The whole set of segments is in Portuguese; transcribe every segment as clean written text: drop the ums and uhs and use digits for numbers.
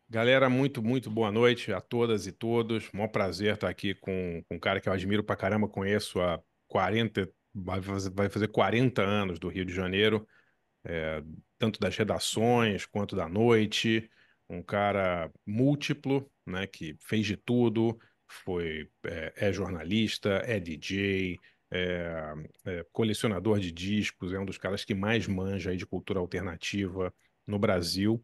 Galera, muito boa noite a todas e todos. Maior prazer estar aqui com um cara que eu admiro pra caramba, conheço há 40, vai fazer 40 anos do Rio de Janeiro, tanto das redações quanto da noite. Um cara múltiplo, né, que fez de tudo, é jornalista, é DJ, é colecionador de discos, é um dos caras que mais manja aí de cultura alternativa no Brasil.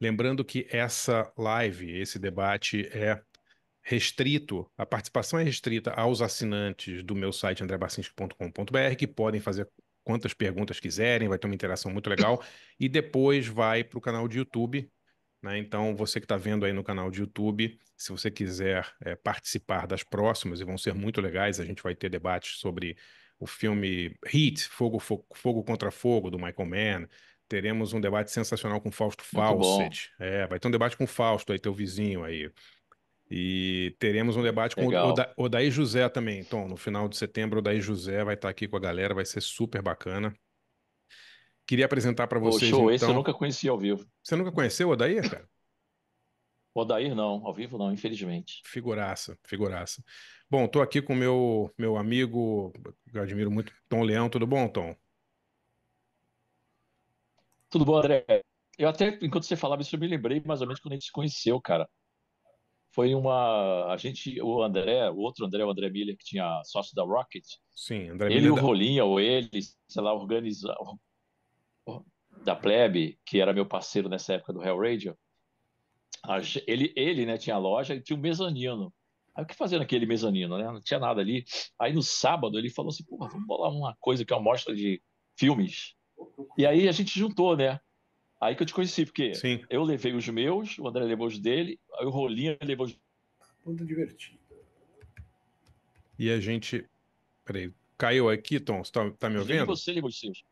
Lembrando que essa live, esse debate a participação é restrita aos assinantes do meu site andrebarcinski.com.br, que podem fazer quantas perguntas quiserem, vai ter uma interação muito legal, e depois vai para o canal de YouTube, né? Então, você que está vendo aí no canal de YouTube, se você quiser participar das próximas, e vão ser muito legais, a gente vai ter debates sobre o filme Heat, Fogo contra Fogo, do Michael Mann. Teremos um debate sensacional com Fausto Muito bom, Fawcett. Vai ter um debate com o Fausto aí, teu vizinho aí. E teremos um debate com o legal. Odair José também, Tom. No final de setembro, o Odair José vai estar aqui com a galera, vai ser super bacana. Queria apresentar para Pô, vocês, show, esse eu então. nunca conheci ao vivo. Você nunca conheceu o Odair, cara? O Odair não, ao vivo não, infelizmente. Figuraça, figuraça. Bom, tô aqui com meu amigo, que eu admiro muito, Tom Leão. Tudo bom, Tom? Tudo bom, André? Eu até, enquanto você falava isso, eu me lembrei mais ou menos quando a gente se conheceu, cara. Foi uma. A gente, o André, o outro André, o André Miller, que tinha sócio da Rocket, Sim, André ele e Miller o da... Rolinha, ou ele, sei lá, da Plebe, que era meu parceiro nessa época do Hell Radio, ele, né, tinha a loja e tinha um mezanino. Aí o que fazia naquele mezanino, né? Não tinha nada ali. Aí no sábado ele falou assim: porra, vamos bolar uma coisa que é uma mostra de filmes. E aí a gente juntou, né? Aí que eu te conheci, porque Sim, eu levei os meus, o André levou os dele, aí o Rolinha levou os. Muito divertido. e a gente... Peraí, caiu aqui, Tom? Você tá me Dele e ouvindo? você levou os seus.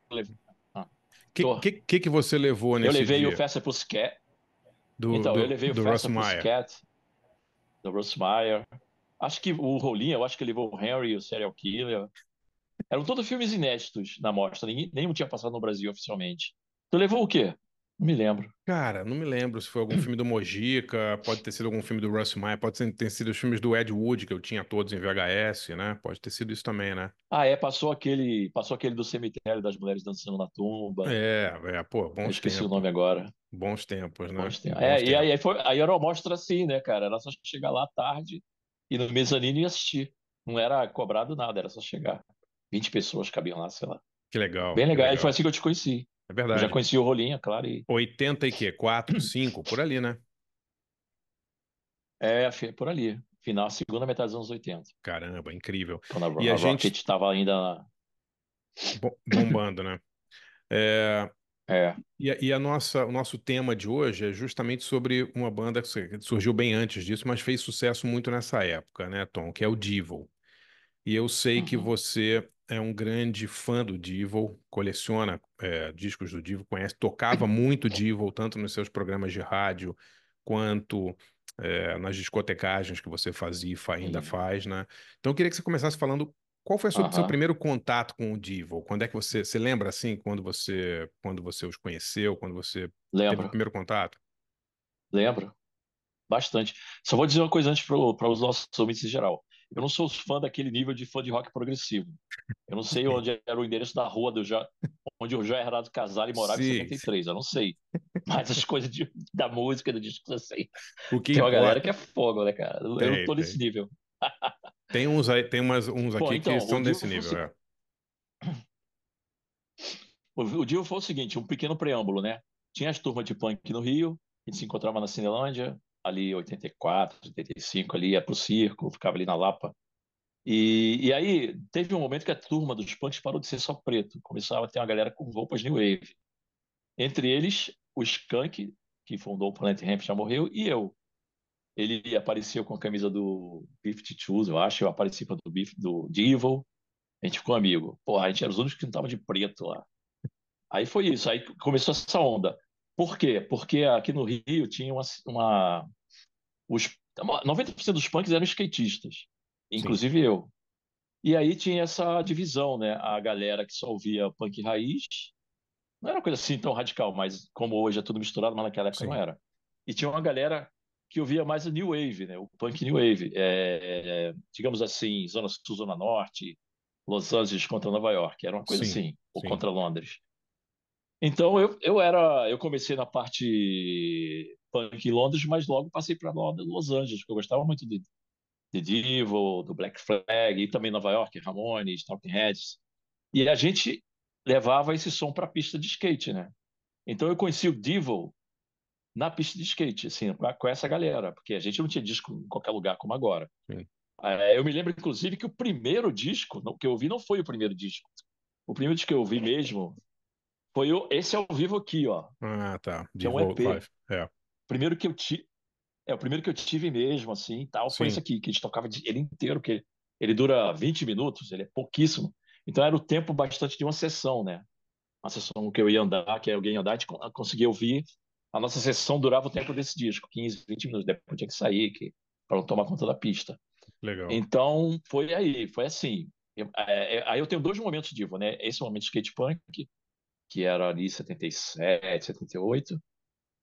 Ah, Que, tô. que, que que você levou Eu nesse levei o dia Festa Pussycat. do, Então, eu do, levei o do Russ Festa Meyer? Pussycat, do Russ Meyer. Acho que o Rolinha, eu acho que ele levou o Henry, o Serial Killer. Eram todos filmes inéditos na mostra, nenhum tinha passado no Brasil oficialmente. Tu levou o quê? Não me lembro. Cara, não me lembro se foi algum filme do Mojica, pode ter sido algum filme do Russ Meyer, ter sido os filmes do Ed Wood, que eu tinha todos em VHS, né? Pode ter sido isso também, né? Ah, passou aquele do cemitério das mulheres dançando na tumba. Pô, Eu bons esqueci o tempos. nome agora. Bons tempos, né? Bons tempos. Bons E tempos. aí era uma mostra assim, né, cara? Era só chegar lá à tarde e no mezanino e assistir. Não era cobrado nada, era só chegar. 20 pessoas cabiam lá, sei lá. Que legal, Bem que legal. E foi legal. assim que eu te conheci. É Eu já verdade. conheci o Rolinha, claro. 80 e quê? 4, 5, por ali, né? Por ali. Final, segunda metade dos anos 80. Caramba, incrível. Quando E a a Rocket gente estava ainda na. bombando, né? É, É. o nosso tema de hoje é justamente sobre uma banda que surgiu bem antes disso, mas fez sucesso muito nessa época, né, Tom? Que é o Devil. E eu sei que Uhum. você é um grande fã do Devil, coleciona discos do Devil, conhece, tocava muito Devil, tanto nos seus programas de rádio quanto nas discotecagens que você fazia e ainda Sim. faz, né? Então eu queria que você começasse falando qual foi o seu Aham. primeiro contato com o Devil? Quando é que você lembra assim, quando você os conheceu, quando você teve o Lembro. primeiro contato? Lembro. Bastante. Só vou dizer uma coisa antes para os nossos ouvintes em geral. Eu não sou fã daquele nível de fã de rock progressivo. Eu não sei Sim, onde era o endereço da rua onde o João Herado Casale morava em sim. 73. Eu não sei. Mas as coisas da música, do disco, eu sei. O que Tem uma galera que importa? é fogo, né, cara? Eu não Tem, tô nesse tem. nível. Tem uns aí, uns Bom, aqui que então, são desse nível, é. O dia foi o seguinte, um pequeno preâmbulo, né? Tinha as turmas de punk no Rio, a gente se encontrava na Cinelândia, ali em 84, 85, ali ia pro circo, ficava ali na Lapa. E aí teve um momento que a turma dos punks parou de ser só preto, começava a ter uma galera com roupas New Wave. Entre eles, o Skank, que fundou o Planet Hemp, já morreu, e eu. Ele apareceu com a camisa do B-52s, eu acho, eu apareci com a do Devil, a gente ficou amigo. Porra, a gente era os únicos que não estavam de preto lá. Aí foi isso, aí começou essa onda. Por quê? Porque aqui no Rio tinha os 90% dos punks eram skatistas, Sim. inclusive eu. E aí tinha essa divisão, né? A galera que só ouvia punk raiz, não era uma coisa assim tão radical, mas como hoje é tudo misturado, mas naquela época não Sim. era. E tinha uma galera que ouvia mais o New Wave, né? O punk New Wave. Digamos assim, Zona Sul, Zona Norte, Los Angeles contra Nova York. Era uma coisa Sim, assim, ou sim, contra Londres. Então eu comecei na parte punk em Londres, mas logo passei para Los Angeles, porque eu gostava muito de Devil, do Black Flag, e também Nova York, Ramones, Talking Heads. E a gente levava esse som para a pista de skate, né? Então eu conheci o Devil na pista de skate, assim, com essa galera, porque a gente não tinha disco em qualquer lugar como agora. sim. Eu me lembro, inclusive, que o primeiro disco que eu ouvi não foi o primeiro disco. O primeiro disco que eu ouvi mesmo foi esse ao vivo aqui, ó, Ah, tá. que é um Devolve EP. Life. É, Primeiro que eu tive, o primeiro que eu tive mesmo, assim, tal, foi esse sim, aqui, que a gente tocava ele inteiro, que ele dura 20 minutos, ele é pouquíssimo. Então era o tempo bastante de uma sessão, né? Uma sessão que eu ia andar, que alguém ia andar, a gente conseguia ouvir. A nossa sessão durava o tempo desse disco, 15, 20 minutos, depois tinha que sair, para não tomar conta da pista. legal. Então, foi aí, foi assim. Aí eu tenho dois momentos de Divo, né? Esse momento de skate punk, que era ali 77, 78,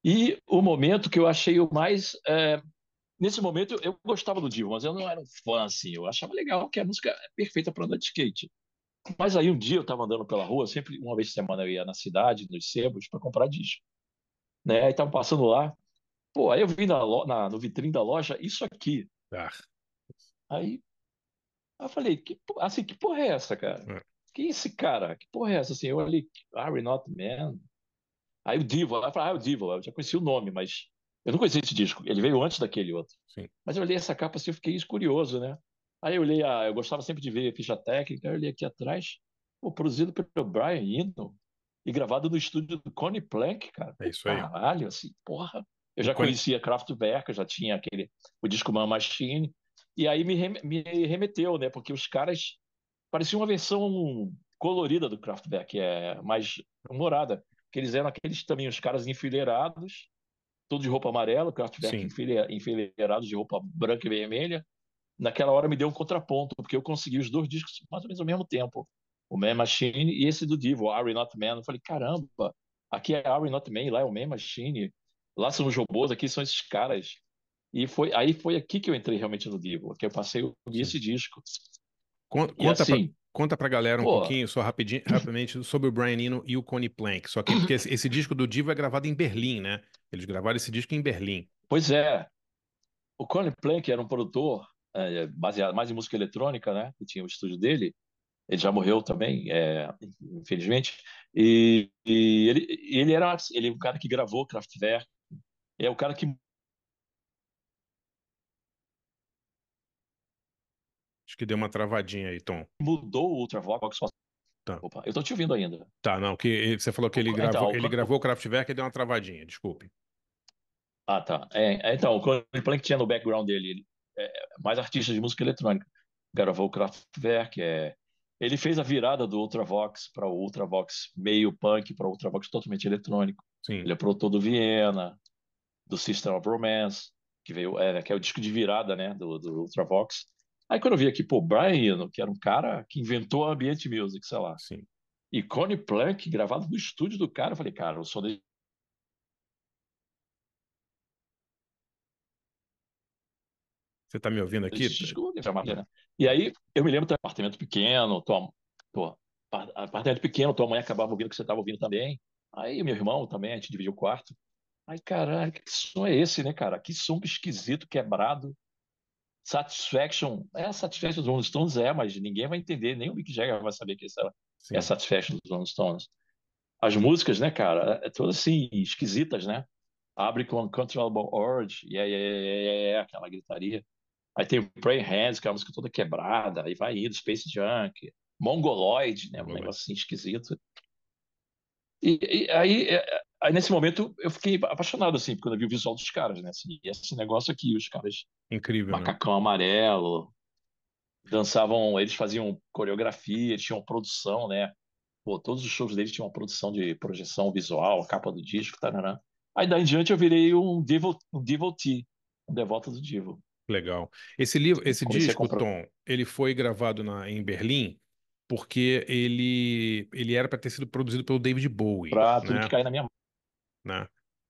e o momento que eu achei o mais. Nesse momento eu gostava do Divo, mas eu não era um fã assim. Eu achava legal que a música é perfeita para andar de skate. Mas aí um dia eu estava andando pela rua, sempre uma vez por semana eu ia na cidade, nos sebos, para comprar disco. Né? Aí tava passando lá, pô, aí eu vi no vitrine da loja isso aqui. Ah, Aí eu falei, assim, que porra é essa, cara? é, Que esse cara? Que porra é essa? Assim, eu olhei, Are Not Man? Aí o Divo, aí eu falei, o Divo, eu já conheci o nome, mas eu não conhecia esse disco, ele veio antes daquele outro. sim. Mas eu olhei essa capa assim, eu fiquei curioso, né? Aí eu olhei, eu gostava sempre de ver ficha técnica, aí eu olhei aqui atrás, pô, produzido pelo Brian Eno e gravado no estúdio do Connie Plank, cara. É Pô, isso aí. caralho, assim, porra. Eu O já Con... conhecia Kraftwerk, eu já tinha o disco Man Machine, e aí me remeteu, né? Porque os caras pareciam uma versão colorida do Kraftwerk, mais humorada. Porque eles eram aqueles também, os caras enfileirados, todos de roupa amarela, Kraftwerk Sim, enfileirados de roupa branca e vermelha. Naquela hora me deu um contraponto, porque eu consegui os dois discos mais ou menos ao mesmo tempo. O Man Machine e esse do Divo, Are We Not Man. Eu falei, caramba, aqui é Are We Not Man, lá é o Man Machine. Lá são os robôs, aqui são esses caras. Aí foi aqui que eu entrei realmente no Divo, que eu passei a ouvir sim. esse disco. E Conta assim, conta pra galera um pô, pouquinho, só rapidinho, rapidamente, sobre o Brian Eno e o Connie Plank. Só que, porque esse disco do Divo é gravado em Berlim, né? Eles gravaram esse disco em Berlim. pois é, o Colin Plank era um produtor baseado mais em música eletrônica, né? Que tinha o estúdio dele. Ele já morreu também, infelizmente. Ele é um cara que gravou Kraftwerk, é o cara que Acho que deu uma travadinha aí, Tom. mudou o Ultravox. Tá. Opa, eu tô te ouvindo ainda. Tá, não, que você falou que Então, ele gravou o Kraftwerk e deu uma travadinha, desculpe. tá. Então, o Colin Plank tinha no background dele mais artistas de música eletrônica. Gravou o Kraftwerk, ele fez a virada do Ultravox para o Ultravox meio punk para o Ultravox totalmente eletrônico. Sim. Ele é produtor do Viena, do System of Romance, que veio, que é o disco de virada, né, do Ultravox. Aí quando eu vi aqui, pô, Brian Eno, que era um cara que inventou a ambient music, sei lá, Sim. e Connie Plank, gravado no estúdio do cara, eu falei, cara, o som Você tá me ouvindo aqui? desse disco é uma né? E aí eu me lembro de apartamento pequeno, apartamento pequeno, tua mãe acabava ouvindo o que você estava ouvindo também. Aí meu irmão também, a gente dividiu o quarto. Aí, caralho, que som é esse, né, cara? Que som esquisito, quebrado. Satisfaction, Satisfaction dos Rolling Stones mas ninguém vai entender, nem o Mick Jagger vai saber que isso é Sim. Satisfaction dos Rolling Stones. As músicas, né, cara, todas assim, esquisitas, né? Abre com Uncontrollable Urge, aquela gritaria. Aí tem o Praying Hands, que é uma música toda quebrada, aí vai indo, Space Junk, Mongoloid, né, um Mongoloid. negócio assim esquisito. Aí nesse momento eu fiquei apaixonado, assim, quando eu vi o visual dos caras, né? Assim, esse negócio aqui, os caras, Incrível, né? macacão amarelo, dançavam, eles faziam coreografia, eles tinham produção, né? Pô, todos os shows deles tinham uma produção de projeção visual, a capa do disco, tarará. Aí daí em diante eu virei um devotee, um devoto do Divo. Legal. Esse livro, esse Comecei a disco, comprar Tom, ele foi gravado em Berlim porque ele era para ter sido produzido pelo David Bowie, tudo que né? caía na minha mão. Né?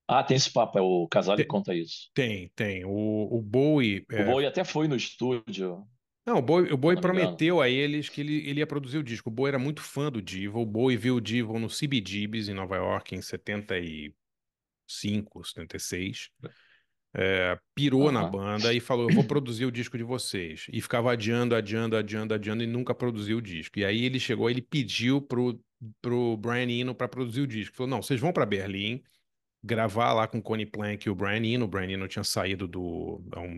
Ah, tem esse papo, o Casale Te- conta isso. Tem. O Bowie. O Bowie até foi no estúdio, Não, o se eu Bowie não me engano. prometeu a eles que ele ia produzir o disco. O Bowie era muito fã do Divo. O Bowie viu o Divo no CBGBs em Nova York em 75, 76. Pirou na Aham. banda e falou: Eu vou produzir o disco de vocês. E ficava adiando e nunca produziu o disco. E aí ele chegou, ele pediu pro Brian Eno para produzir o disco. Falou: Não, vocês vão para Berlim gravar lá com o Connie Plank e o Brian Eno. O Brian Eno tinha saído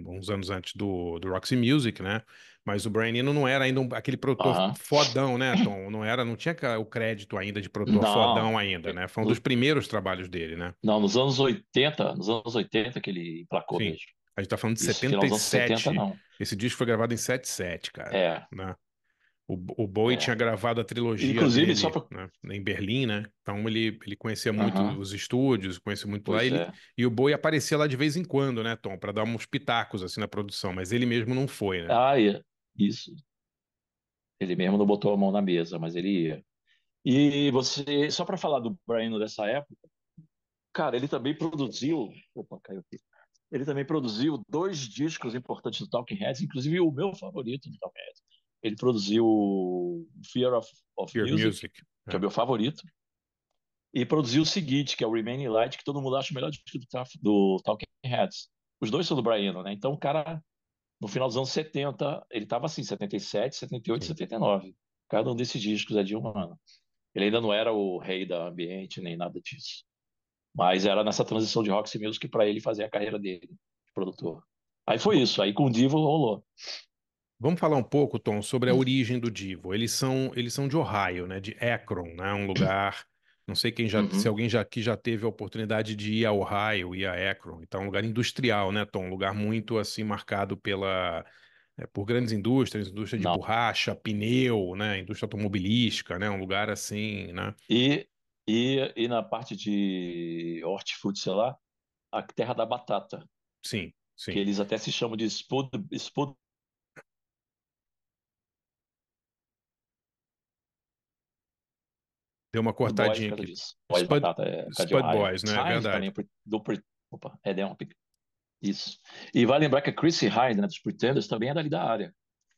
uns anos antes do Roxy Music, né? Mas o Brian Eno não era ainda aquele produtor Aham. fodão, né, Tom? Não tinha o crédito ainda de produtor fodão Não. ainda, é, né? Foi um dos no- primeiros trabalhos dele, né? Não, nos anos 80 que ele emplacou Sim. mesmo. A gente tá falando de Isso, final dos anos 70 77. não. Esse disco foi gravado em 77, cara, É, né? O Bowie tinha é. gravado a trilogia Inclusive, só dele, para. né, em Berlim, né? Então ele conhecia muito Aham, os estúdios, conhecia muito lá. pois é. E o Bowie aparecia lá de vez em quando, né, Tom, para dar uns pitacos assim na produção, mas ele mesmo não foi, né? Ah, isso. Ele mesmo não botou a mão na mesa, mas ele ia. E você, só para falar do Brian dessa época, cara, ele também produziu. Opa, caiu aqui. Ele também produziu dois discos importantes do Talking Heads, inclusive o meu favorito do Talking Heads. Ele produziu Fear of Pure Music, Music. que é o É, meu favorito, e produziu o seguinte, que é o Remaining Light, que todo mundo acha o melhor disco do Talking Heads. Os dois são do Brian Eno, né? Então, o cara, no final dos anos 70, ele estava assim, 77, 78, sim. 79. Cada um desses discos é de um ano. Ele ainda não era o rei da ambiente, nem nada disso. Mas era nessa transição de Roxy Music para ele fazer a carreira dele, de produtor. Aí foi isso, aí com o Divo rolou. Vamos falar um pouco, Tom, sobre a origem do Divo. Eles são de Ohio, né? De Akron, né? Um lugar. Não sei se Uhum. alguém já aqui já teve a oportunidade de ir a Ohio, ir a Akron. Então, é um lugar industrial, né, Tom? Um lugar muito assim marcado por grandes indústrias, indústria de Não. borracha, pneu, né? Indústria automobilística, né? Um lugar assim, né? E, e na parte de hortifruti, sei lá, a terra da batata, Sim, que sim. eles até se chamam de Spud Deu uma Boys por cortadinha causa aqui. disso. Boys Spud, batata é por causa de Spud Ohio. Boys, né? É Hind também verdade. Opa, é isso. E vai lembrar que a Chrissy Hind, né, dos Pretenders, também é dali da área.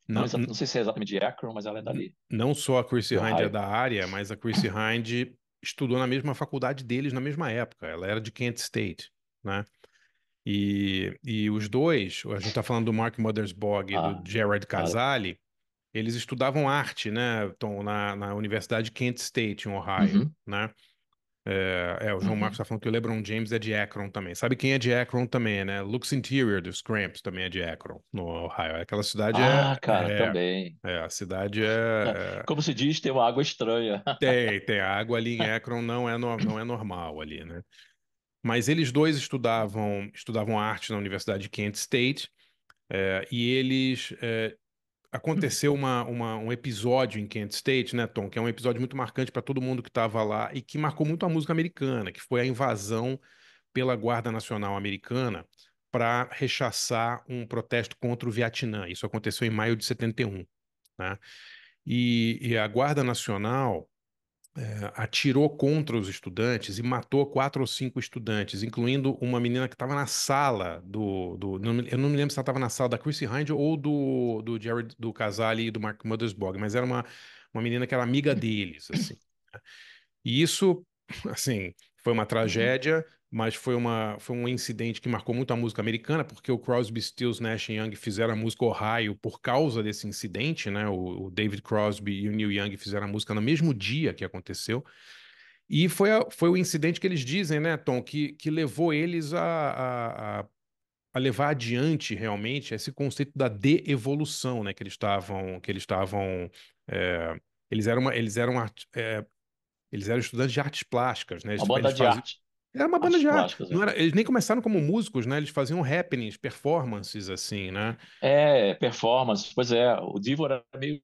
Não, Não, não sei se é exatamente de Akron, mas ela é dali, não só a Chrissie de Hynde é Ohio. da área, mas a Chrissie Hynde estudou na mesma faculdade deles na mesma época. Ela era de Kent State, né? E os dois, a gente está falando do Mark Mothersbaugh e do Ah, Gerard ah, Casale, eles estudavam arte, né, Tom, na Universidade de Kent State, em Ohio, uhum, né? O João Marcos uhum. está falando que o LeBron James é de Akron também. Sabe quem é de Akron também, né? Lux Interior dos Cramps também é de Akron, no Ohio. Aquela cidade Ah, cara, também. a cidade Como se diz, tem uma água estranha. tem. A água ali em Akron não é normal ali, né? Mas eles dois estudavam arte na Universidade de Kent State, e aconteceu um episódio em Kent State, né, Tom, que é um episódio muito marcante para todo mundo que estava lá e que marcou muito a música americana, que foi a invasão pela Guarda Nacional Americana para rechaçar um protesto contra o Vietnã. Isso aconteceu em maio de 71, né? E a Guarda Nacional atirou contra os estudantes e matou quatro ou cinco estudantes, incluindo uma menina que estava na sala eu não me lembro se ela estava na sala da Chrissy Hynde ou do Jared, do Casale e do Mark Mothersbaugh, mas era uma menina que era amiga deles, assim. E isso, assim, foi uma Uhum. tragédia, mas foi um incidente que marcou muito a música americana, porque o Crosby, Stills, Nash Young fizeram a música Ohio por causa desse incidente, né? O David Crosby e o Neil Young fizeram a música no mesmo dia que aconteceu. E foi o incidente que eles dizem, né, Tom, que levou eles a levar adiante realmente esse conceito da de-evolução, né? É, eles eram estudantes de artes plásticas, né? Uma Eles banda de faziam. arte, Era uma banda artes de arte. plásticas, Não é. era... Eles nem começaram como músicos, né? Eles faziam happenings, performances, assim, né? É, performance, pois é. O Divo era meio.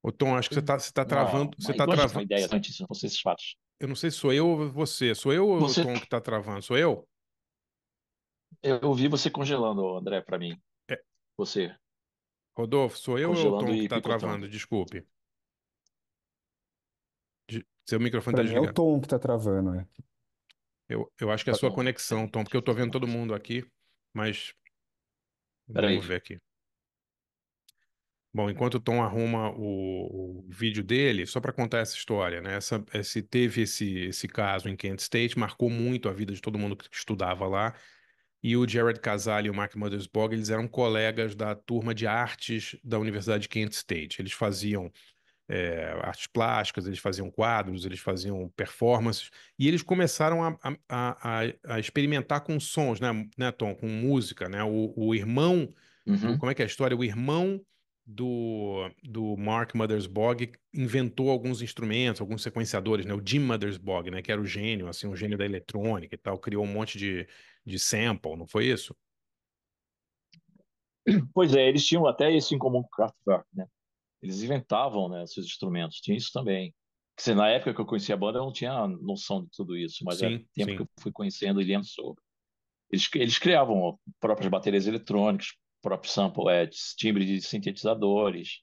Ô, Tom, acho que você tá travando. Você tá Imagina, uma travando. ideia antes, não fosse esses fatos. Eu não sei se sou eu ou você. Sou eu ou o Você, Tom que tá travando? Sou eu? eu vi você congelando, André, para mim. É, Você Rodolfo, sou eu ou é o congelando Tom que e tá travando? picotando. Desculpe. Seu microfone tá Pra mim é o desligado. tom que tá travando, né? Eu acho que é a sua Então, conexão, peraí, Tom, porque deixa eu eu tô fazer vendo uma todo coisa. mundo aqui, mas vamos Peraí. ver aqui. Bom, enquanto o Tom arruma o vídeo dele, só para contar essa história, né? Teve esse caso em Kent State, marcou muito a vida de todo mundo que estudava lá. E o Jared Casale e o Mark Mothersbaugh, eles eram colegas da turma de artes da Universidade de Kent State. Eles faziam artes plásticas, eles faziam quadros, eles faziam performances, e eles começaram a experimentar com sons, né, Tom? Com música, né? O irmão Uhum, como é que é a história? O irmão do Mark Mothersbaugh inventou alguns instrumentos, alguns sequenciadores, né? O Jim Mothersbaugh, né? Que era o gênio, assim, um gênio da eletrônica e tal, criou um monte de sample, não foi isso? pois é, eles tinham até isso em comum com o Kraftwerk, né? Eles inventavam, né, seus instrumentos. Tinha isso também. Quer dizer, na época que eu conhecia a banda, eu não tinha noção de tudo isso, mas é Sim, tempo que sim, eu fui conhecendo e lendo sobre. Eles criavam próprias baterias eletrônicas, próprios sample, timbre de sintetizadores.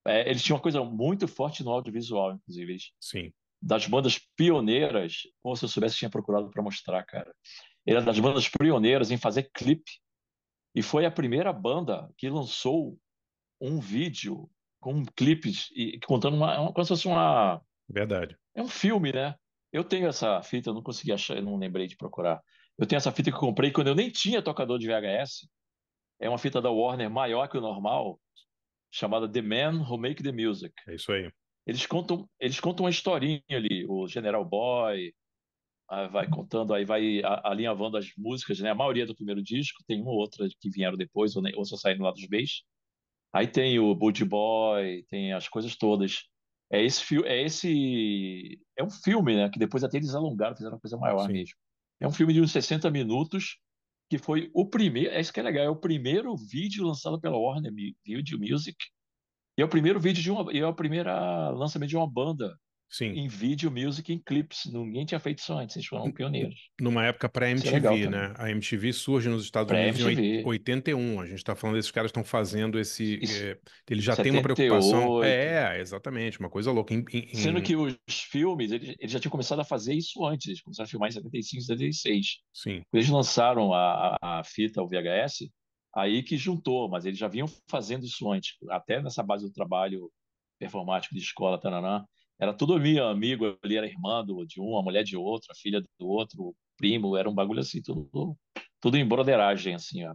Eles tinham uma coisa muito forte no audiovisual, inclusive. sim. Das bandas pioneiras, ou se eu soubesse, tinha procurado para mostrar, cara. Ele era das bandas pioneiras em fazer clipe. E foi a primeira banda que lançou um vídeo com clipes e contando como se fosse uma. Verdade. É um filme, né? Eu tenho essa fita, eu não consegui achar, eu não lembrei de procurar. Eu tenho essa fita que eu comprei quando eu nem tinha tocador de VHS. É uma fita da Warner maior que o normal, chamada The Man Who Make the Music. É isso aí. Eles contam uma historinha ali, o General Boy, vai contando, aí vai alinhavando as músicas, né? A maioria do primeiro disco, tem uma ou outra que vieram depois, ou só saíram lá dos Bs. Aí tem o Booty Boy, tem as coisas todas. É um filme, né? Que depois até eles alongaram, fizeram uma coisa maior Sim. mesmo. É um filme de uns 60 minutos, que foi o primeiro. É isso que é legal, é o primeiro vídeo lançado pela Warner Video Music. E é o primeiro vídeo e é o primeiro lançamento de uma banda Sim. em vídeo music em clips. Ninguém tinha feito isso antes, eles foram pioneiros. Numa época Isso é legal pré-MTV, também. né? A MTV surge nos Estados Pra Unidos em MTV, 81. A gente está falando desses caras estão fazendo isso, eles já têm uma preocupação. 78. Exatamente, uma coisa louca. Sendo que os filmes, eles já tinham começado a fazer isso antes. Eles começaram a filmar em 75, 76. Sim, Quando eles lançaram a fita, o VHS, aí que juntou, mas eles já vinham fazendo isso antes. Até nessa base do trabalho performático de escola, taranã. Era tudo meu amigo ali, era irmã de um, a mulher de outro, a filha do outro, primo, era um bagulho assim, tudo em broderagem, assim, ó,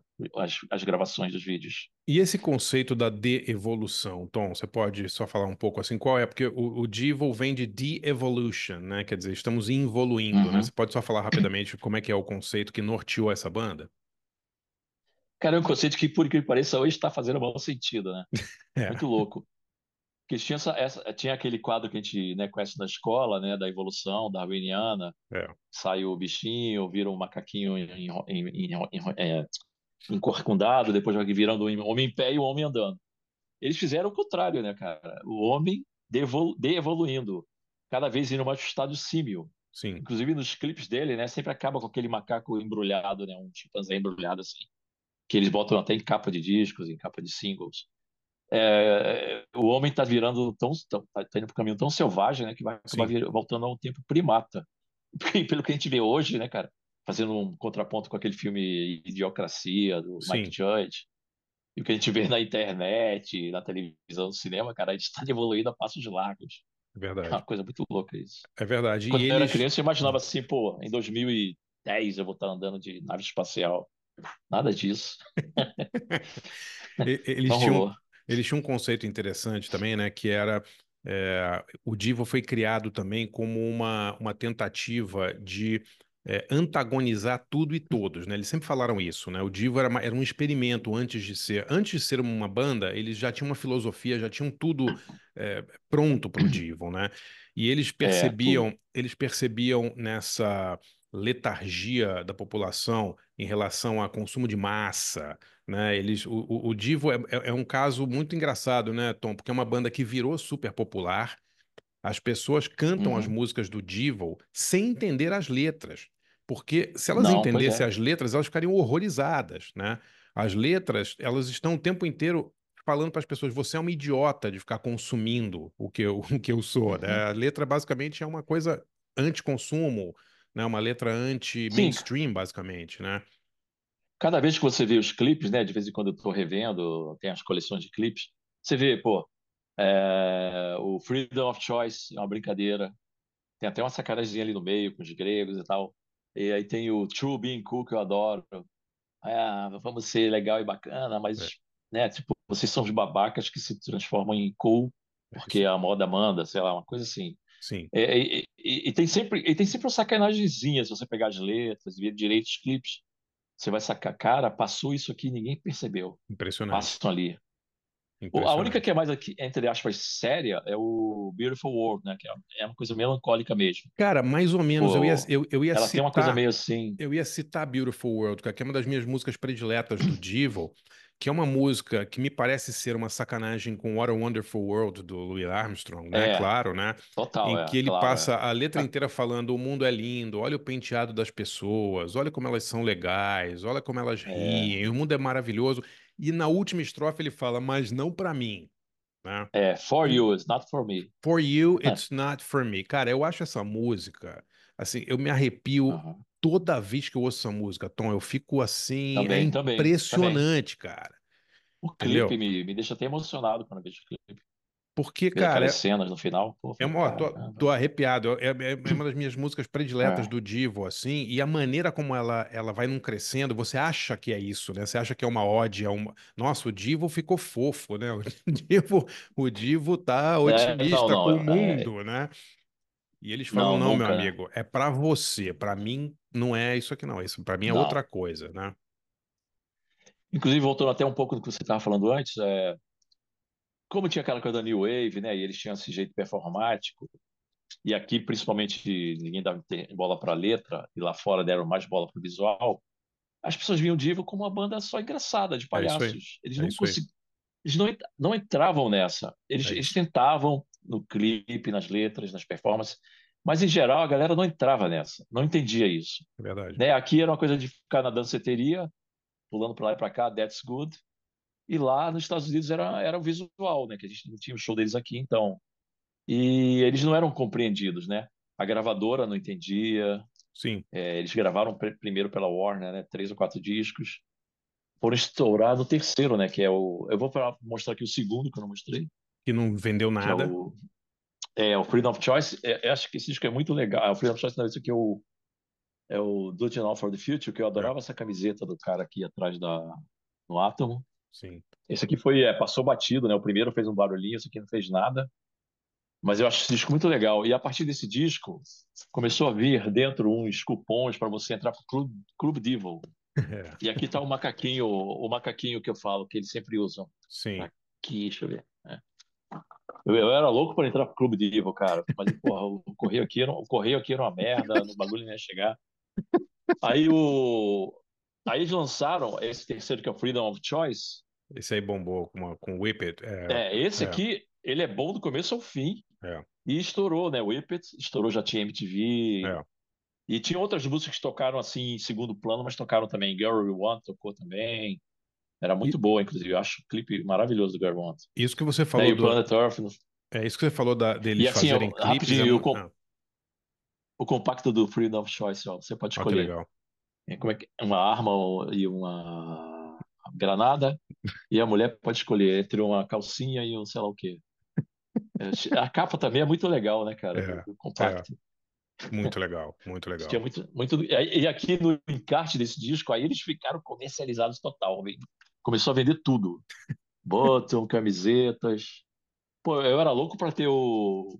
as gravações dos vídeos. e esse conceito da de-evolução, Tom, você pode só falar um pouco assim, qual é? Porque o de-evol vem de de-evolution, né? Quer dizer, estamos evoluindo, né? Você Uhum. pode só falar rapidamente como é que é o conceito que norteou essa banda? Cara, é um conceito que, por que pareça, hoje está fazendo mau sentido, né? É, Muito louco. Porque tinha aquele quadro que a gente, né, conhece na escola, né, da evolução darwiniana, é, sai o bichinho, vira um macaquinho encorcundado, depois vai virando um homem em pé e o homem andando. Eles fizeram o contrário, né, cara? O homem de-evoluindo, cada vez indo mais pro estado símil. sim, Inclusive nos clipes dele, né, sempre acaba com aquele macaco embrulhado, né, um chimpanzé embrulhado assim, que eles botam até em capa de discos, em capa de singles. O homem está virando tá indo para um caminho tão selvagem, né, que vai acabar sim, voltando a um tempo primata. Pelo que a gente vê hoje, né, cara, fazendo um contraponto com aquele filme Idiocracia do Mike sim, Judge, e o que a gente vê na internet, na televisão, no cinema, cara, a gente está evoluindo a passos largos. é É uma verdade. coisa muito louca isso. É verdade. E Quando eu era eles, criança, eu imaginava assim, pô, em 2010 eu vou estar andando de nave espacial. Nada disso. Eles Não tinham, rolou. eles tinham um conceito interessante também, né? Que era o Divo foi criado também como uma tentativa de antagonizar tudo e todos, né? Eles sempre falaram isso, né? O Divo era um experimento antes de ser uma banda, eles já tinham uma filosofia, já tinham tudo pronto para o Divo, né? E Tudo. eles percebiam nessa letargia da população em relação a consumo de massa, né? O Divo é um caso muito engraçado, né, Tom? Porque é uma banda que virou super popular. As pessoas cantam as Uhum. músicas do Divo sem entender as letras. Porque se elas Não, pois é. entendessem as letras, elas ficariam horrorizadas, né? As letras, elas estão o tempo inteiro falando para as pessoas, você é uma idiota de ficar consumindo o que eu sou, né? Uhum. A letra basicamente é uma coisa anti-consumo, né? Uma letra Sim, anti-mainstream, basicamente, né? cada vez que você vê os clipes, né? De vez em quando eu tô revendo, tem as coleções de clipes, você vê, pô, o Freedom of Choice é uma brincadeira. Tem até uma sacanagemzinha ali no meio com os gregos e tal. E aí tem o True Being Cool, que eu adoro. Ah, vamos ser legal e bacana, É, mas, né, tipo, vocês são os babacas que se transformam em cool é porque isso. a moda manda, sei lá, uma coisa assim. Sim, E tem sempre uma sacanagemzinha, se você pegar as letras e ver direito os clipes, você vai sacar, cara, passou isso aqui, ninguém percebeu. impressionante. Passam ali. A única que Impressionante. é mais, aqui, entre aspas, séria é o Beautiful World, né? Que é uma coisa melancólica mesmo. Cara, mais ou menos, Tipo, eu ia ela tem uma coisa citar. meio assim. Eu ia citar Beautiful World, que é uma das minhas músicas prediletas do Devil, que é uma música que me parece ser uma sacanagem com What a Wonderful World do Louis Armstrong, né? É, Claro, né? total, Em que ele claro, passa a letra Ah, inteira falando: o mundo é lindo, olha o penteado das pessoas, olha como elas são legais, olha como elas é, riem, o mundo é maravilhoso. E na última estrofe ele fala: mas não pra mim, né? for you, it's not for me. For You, It's Not For Me. Cara, eu acho essa música, assim, eu me arrepio Aham. toda vez que eu ouço essa música, Tom. Eu fico assim, é Também, também, também. impressionante, cara. O clipe Entendeu? me deixa até emocionado quando eu vejo o clipe. Porque, Ver cara, aquelas cenas no final, pô, eu falei, ó, caramba. tô arrepiado. É uma das minhas músicas prediletas É, do Divo, assim, e a maneira como ela vai num crescendo, você acha que é isso, né? Você acha que é uma ode, é uma. Nossa, o Divo ficou fofo, né? O Divo tá não, otimista com o não, mundo, né? E eles falam: não, não, meu nunca, né? amigo, é pra você. Pra mim não é isso aqui, não. Isso pra mim é outra Não. coisa, né? Inclusive, voltando até um pouco do que você estava falando antes, como tinha aquela coisa da New Wave, né? E eles tinham esse jeito performático, e aqui, principalmente, ninguém dava bola para a letra, e lá fora deram mais bola para o visual. As pessoas viam o Divo como uma banda só engraçada, de É isso aí. palhaços. Eles É não isso aí. conseguiam, eles não entravam nessa. Eles, É eles isso. tentavam no clipe, nas letras, nas performances, mas em geral a galera não entrava nessa, não entendia isso. É verdade. Né? Aqui era uma coisa de ficar na danceteria, pulando para lá e para cá, that's good. E lá nos Estados Unidos era o visual, né? Que a gente não tinha o show deles aqui, então. E eles não eram compreendidos, né? A gravadora não entendia. Sim. Eles gravaram primeiro pela Warner, né? 3 ou 4 discos. Foram estourar no terceiro, né? Que é o. Eu vou mostrar aqui o segundo que eu não mostrei, Que não vendeu que é nada. o Freedom of Choice. Acho que esse disco é muito legal. O Freedom of Choice, não, esse aqui é o Do It Now for the Future, que eu É, adorava essa camiseta do cara aqui atrás no Atom. sim. Esse aqui passou batido, né? O primeiro fez um barulhinho, esse aqui não fez nada. Mas eu acho esse disco muito legal. E a partir desse disco, começou a vir dentro uns cupons para você entrar para o Clube Devil. É, E aqui está o macaquinho que eu falo, que eles sempre usam. sim. Aqui, deixa eu ver. Eu era louco para entrar pro Clube Devil, cara. Mas, porra, o correio aqui era uma merda, o bagulho não ia chegar. Aí, aí eles lançaram esse terceiro, que é o Freedom of Choice. Esse aí bombou com Whip It. Esse É, aqui, ele é bom do começo ao fim. é, E estourou, né? O Whip It estourou, já tinha MTV. é. E tinha outras músicas que tocaram assim em segundo plano, mas tocaram também. Girl We Want tocou também. Era E muito boa, inclusive. Eu acho o clipe maravilhoso do Girl We Want. isso que você Né? falou E o Planet Earth. isso que você falou deles E assim, fazerem clipes rapidinho, ah, o compacto do Freedom of Choice, ó, você pode ó, que escolher. legal. Como é que, uma arma e uma granada. E a mulher pode escolher entre uma calcinha e um sei lá o quê. A capa também é muito legal, né, cara, do, É, do é, compacto. muito legal, muito Tinha legal. muito, muito. E aqui no encarte desse disco, aí eles ficaram comercializados total. Começou a vender tudo. Bottom, camisetas. Pô, eu era louco para ter o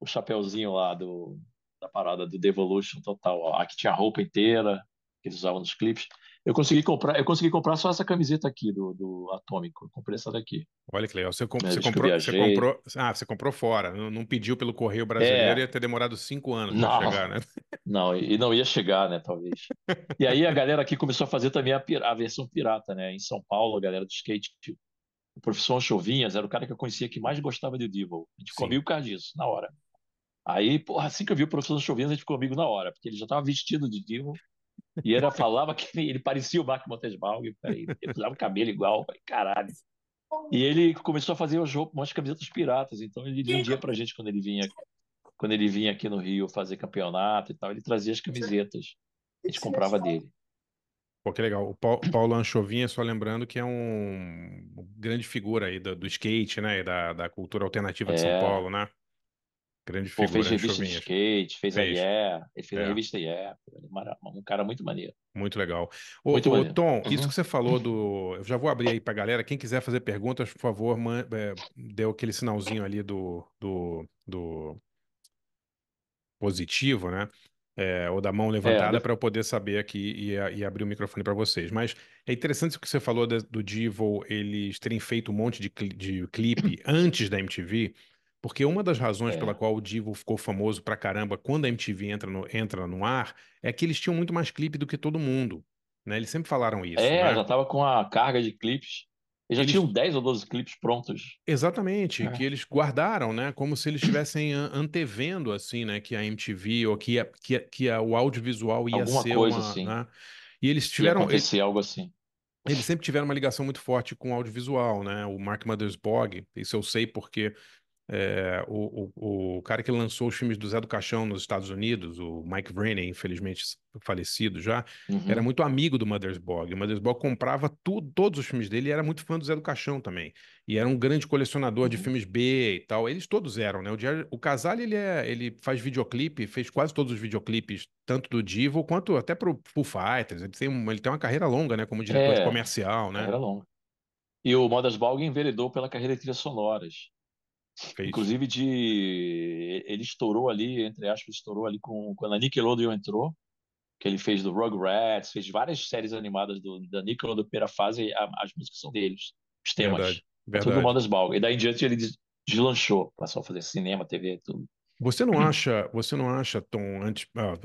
chapeuzinho lá da parada do Devolution total. Ó. Aqui tinha a roupa inteira que eles usavam nos clipes. Eu consegui comprar só essa camiseta aqui do Atômico. Eu comprei essa daqui, Olha que legal. né? Desde que eu viajei. Você comprou fora. Não, não pediu pelo correio brasileiro, É, ia ter demorado 5 anos para não, chegar, né? não, e não ia chegar, né, talvez. E aí a galera aqui começou a fazer também a versão pirata, né? Em São Paulo, a galera do skate, tipo, o professor Chovinhas era o cara que eu conhecia que mais gostava de Devil. A gente ficou Sim. amigo por causa disso, na hora. Aí, porra, assim que eu vi o professor Chovinhas, a gente ficou amigo na hora, porque ele já estava vestido de Devil e ele falava que ele parecia o Mark Montesbalg. Ele usava o cabelo igual. Eu falei, caralho. E ele começou a fazer umas camisetas piratas. Então ele vendia pra gente quando ele vinha aqui no Rio fazer campeonato e tal, ele trazia as camisetas. A gente comprava dele. Pô, que legal. O Paulo Anchovinha, só lembrando que é um grande figura aí do skate, né? E da cultura alternativa de São É, Paulo, né? Grande pô, fez figura, revista de Anchovinhas. skate, fez a Fez. Yeah, ele fez a É, revista Yeah. Pô, ele é um cara muito maneiro. muito legal. Muito Ô, maneiro. Tom, isso Uhum. que você falou do. Eu já vou abrir aí pra galera. Quem quiser fazer perguntas, por favor, deu aquele sinalzinho ali do positivo, né? Ou da mão É, levantada para eu poder saber aqui e abrir o microfone para vocês. Mas é interessante o que você falou do Divo eles terem feito um monte de clipe antes da MTV, porque uma das razões pela é. qual o Divo ficou famoso pra caramba quando a MTV entra no ar é que eles tinham muito mais clipe do que todo mundo, né? Eles sempre falaram isso, É, né? já tava com a carga de clipes. Eles já tinham Eles 10 ou 12 clipes prontos. Exatamente, que É. eles guardaram, né? Como se eles estivessem antevendo, assim, né? Que a MTV ou o audiovisual ia Alguma ser coisa uma, assim. né? E eles Ia tiveram, acontecer algo assim. eles sempre tiveram uma ligação muito forte com o audiovisual, né? O Mark Mothersbaugh, isso eu sei porque o cara que lançou os filmes do Zé do Caixão nos Estados Unidos, o Mike Vraney, infelizmente falecido já, era Uhum, muito amigo do Mothersbaugh. O Mothersbaugh comprava tudo, todos os filmes dele e era muito fã do Zé do Caixão também. E era um grande colecionador de uhum. filmes B e tal. Eles todos eram, né? O Casale, ele faz videoclipe, fez quase todos os videoclipes, tanto do Divo quanto até pro Foo Fighters. Ele tem uma carreira longa, né? Como diretor de É, comercial, né? carreira longa. E o Mothersbaugh enveredou pela carreira de trilhas sonoras. Fez. Inclusive ele estourou ali, entre aspas, estourou ali quando a Nickelodeon entrou, que ele fez do Rugrats, fez várias séries animadas da Nickelodeon, primeira fase, as músicas são deles, os Verdade, temas. É tudo do verdade. Mothersbaugh. E daí em diante ele deslanchou, passou a fazer cinema, TV, tudo. Você não acha, Tom,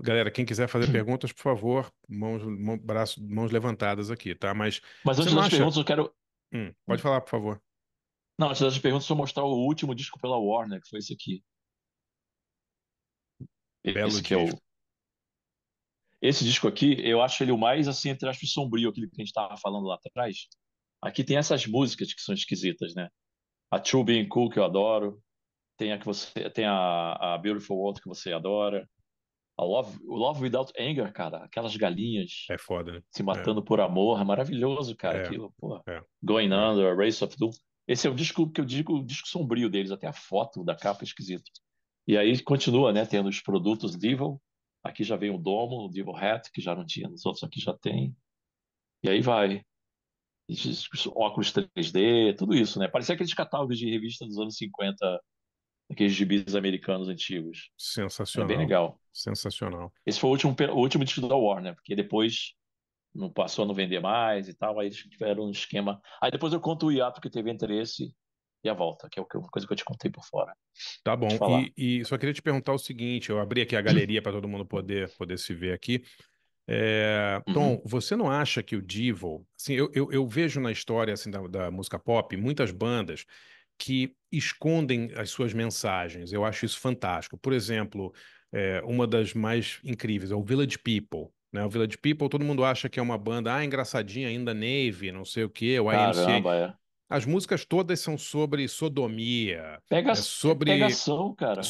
galera, quem quiser fazer perguntas, por favor, mãos levantadas aqui, tá? Mas Mas você antes não das acha? perguntas, eu quero. Pode falar, por favor. Não, antes das perguntas, eu vou mostrar o último disco pela Warner, que foi esse aqui. Belo Esse que é o. disco. Esse disco aqui, eu acho ele o mais, assim, entre aspas, sombrio, aquele que a gente estava falando lá atrás. Aqui tem essas músicas que são esquisitas, né? A True Being Cool, que eu adoro. Tem a que você. Tem a Beautiful World que você adora. O Love Without Anger, cara. Aquelas galinhas É foda, né? se matando por amor. É maravilhoso, cara. É, Aquilo, pô. é, Going é. Under, Race of Doom. Esse é o disco que eu digo, o disco sombrio deles. Até a foto da capa é esquisita. E aí continua, né? Tendo os produtos Devil. Aqui já vem o Domo, o Devil Hat, que já não tinha. Nos outros aqui já tem. E aí vai. Óculos 3D, tudo isso, né? Parecia aqueles catálogos de revista dos anos 50, aqueles gibis americanos antigos. É bem Sensacional. legal. Sensacional. Esse foi o último disco da Warner, porque depois não passou a não vender mais e tal, aí eles tiveram um esquema. Aí depois eu conto o hiato que teve entre esse e a volta, que é uma coisa que eu te contei por fora. Tá Te bom. falar. E só queria te perguntar o seguinte: eu abri aqui a galeria para todo mundo poder se ver aqui. Uhum. Tom, você não acha que o Devo, assim, eu vejo na história assim, da música pop muitas bandas que escondem as suas mensagens. Eu acho isso fantástico. Por exemplo, uma das mais incríveis é o Village People. Né? O Village People, todo mundo acha que é uma banda, engraçadinha ainda, Navy, não sei o quê, o Caramba, YMCA. é. As músicas todas são sobre sodomia, Pega, é sobre pegação, cara.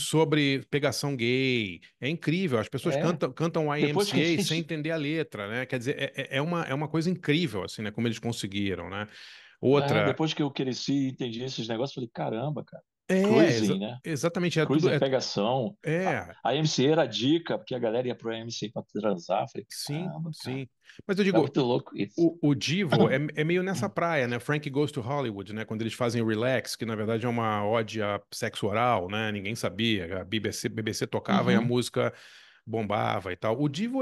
pegação gay. É incrível. As pessoas É. cantam Depois que a YMCA sem gente. entender a letra, né? Quer dizer, é uma coisa incrível, assim, né? Como eles conseguiram, né? É, Outra. depois que eu cresci e entendi esses negócios, eu falei, caramba, cara. É, Cruising, né? exatamente. É tudo. Cruising é pegação. É, A MC era a dica, porque a galera ia pro MC pra transar. Eu falei, sim, caramba, cara. sim. Mas eu É digo, muito louco isso. o Divo é meio nessa praia, né? Frank Goes to Hollywood, né? Quando eles fazem Relax, que na verdade é uma ode a sexo oral, né? Ninguém sabia. A BBC tocava e a Uhum. música bombava e tal. O Divo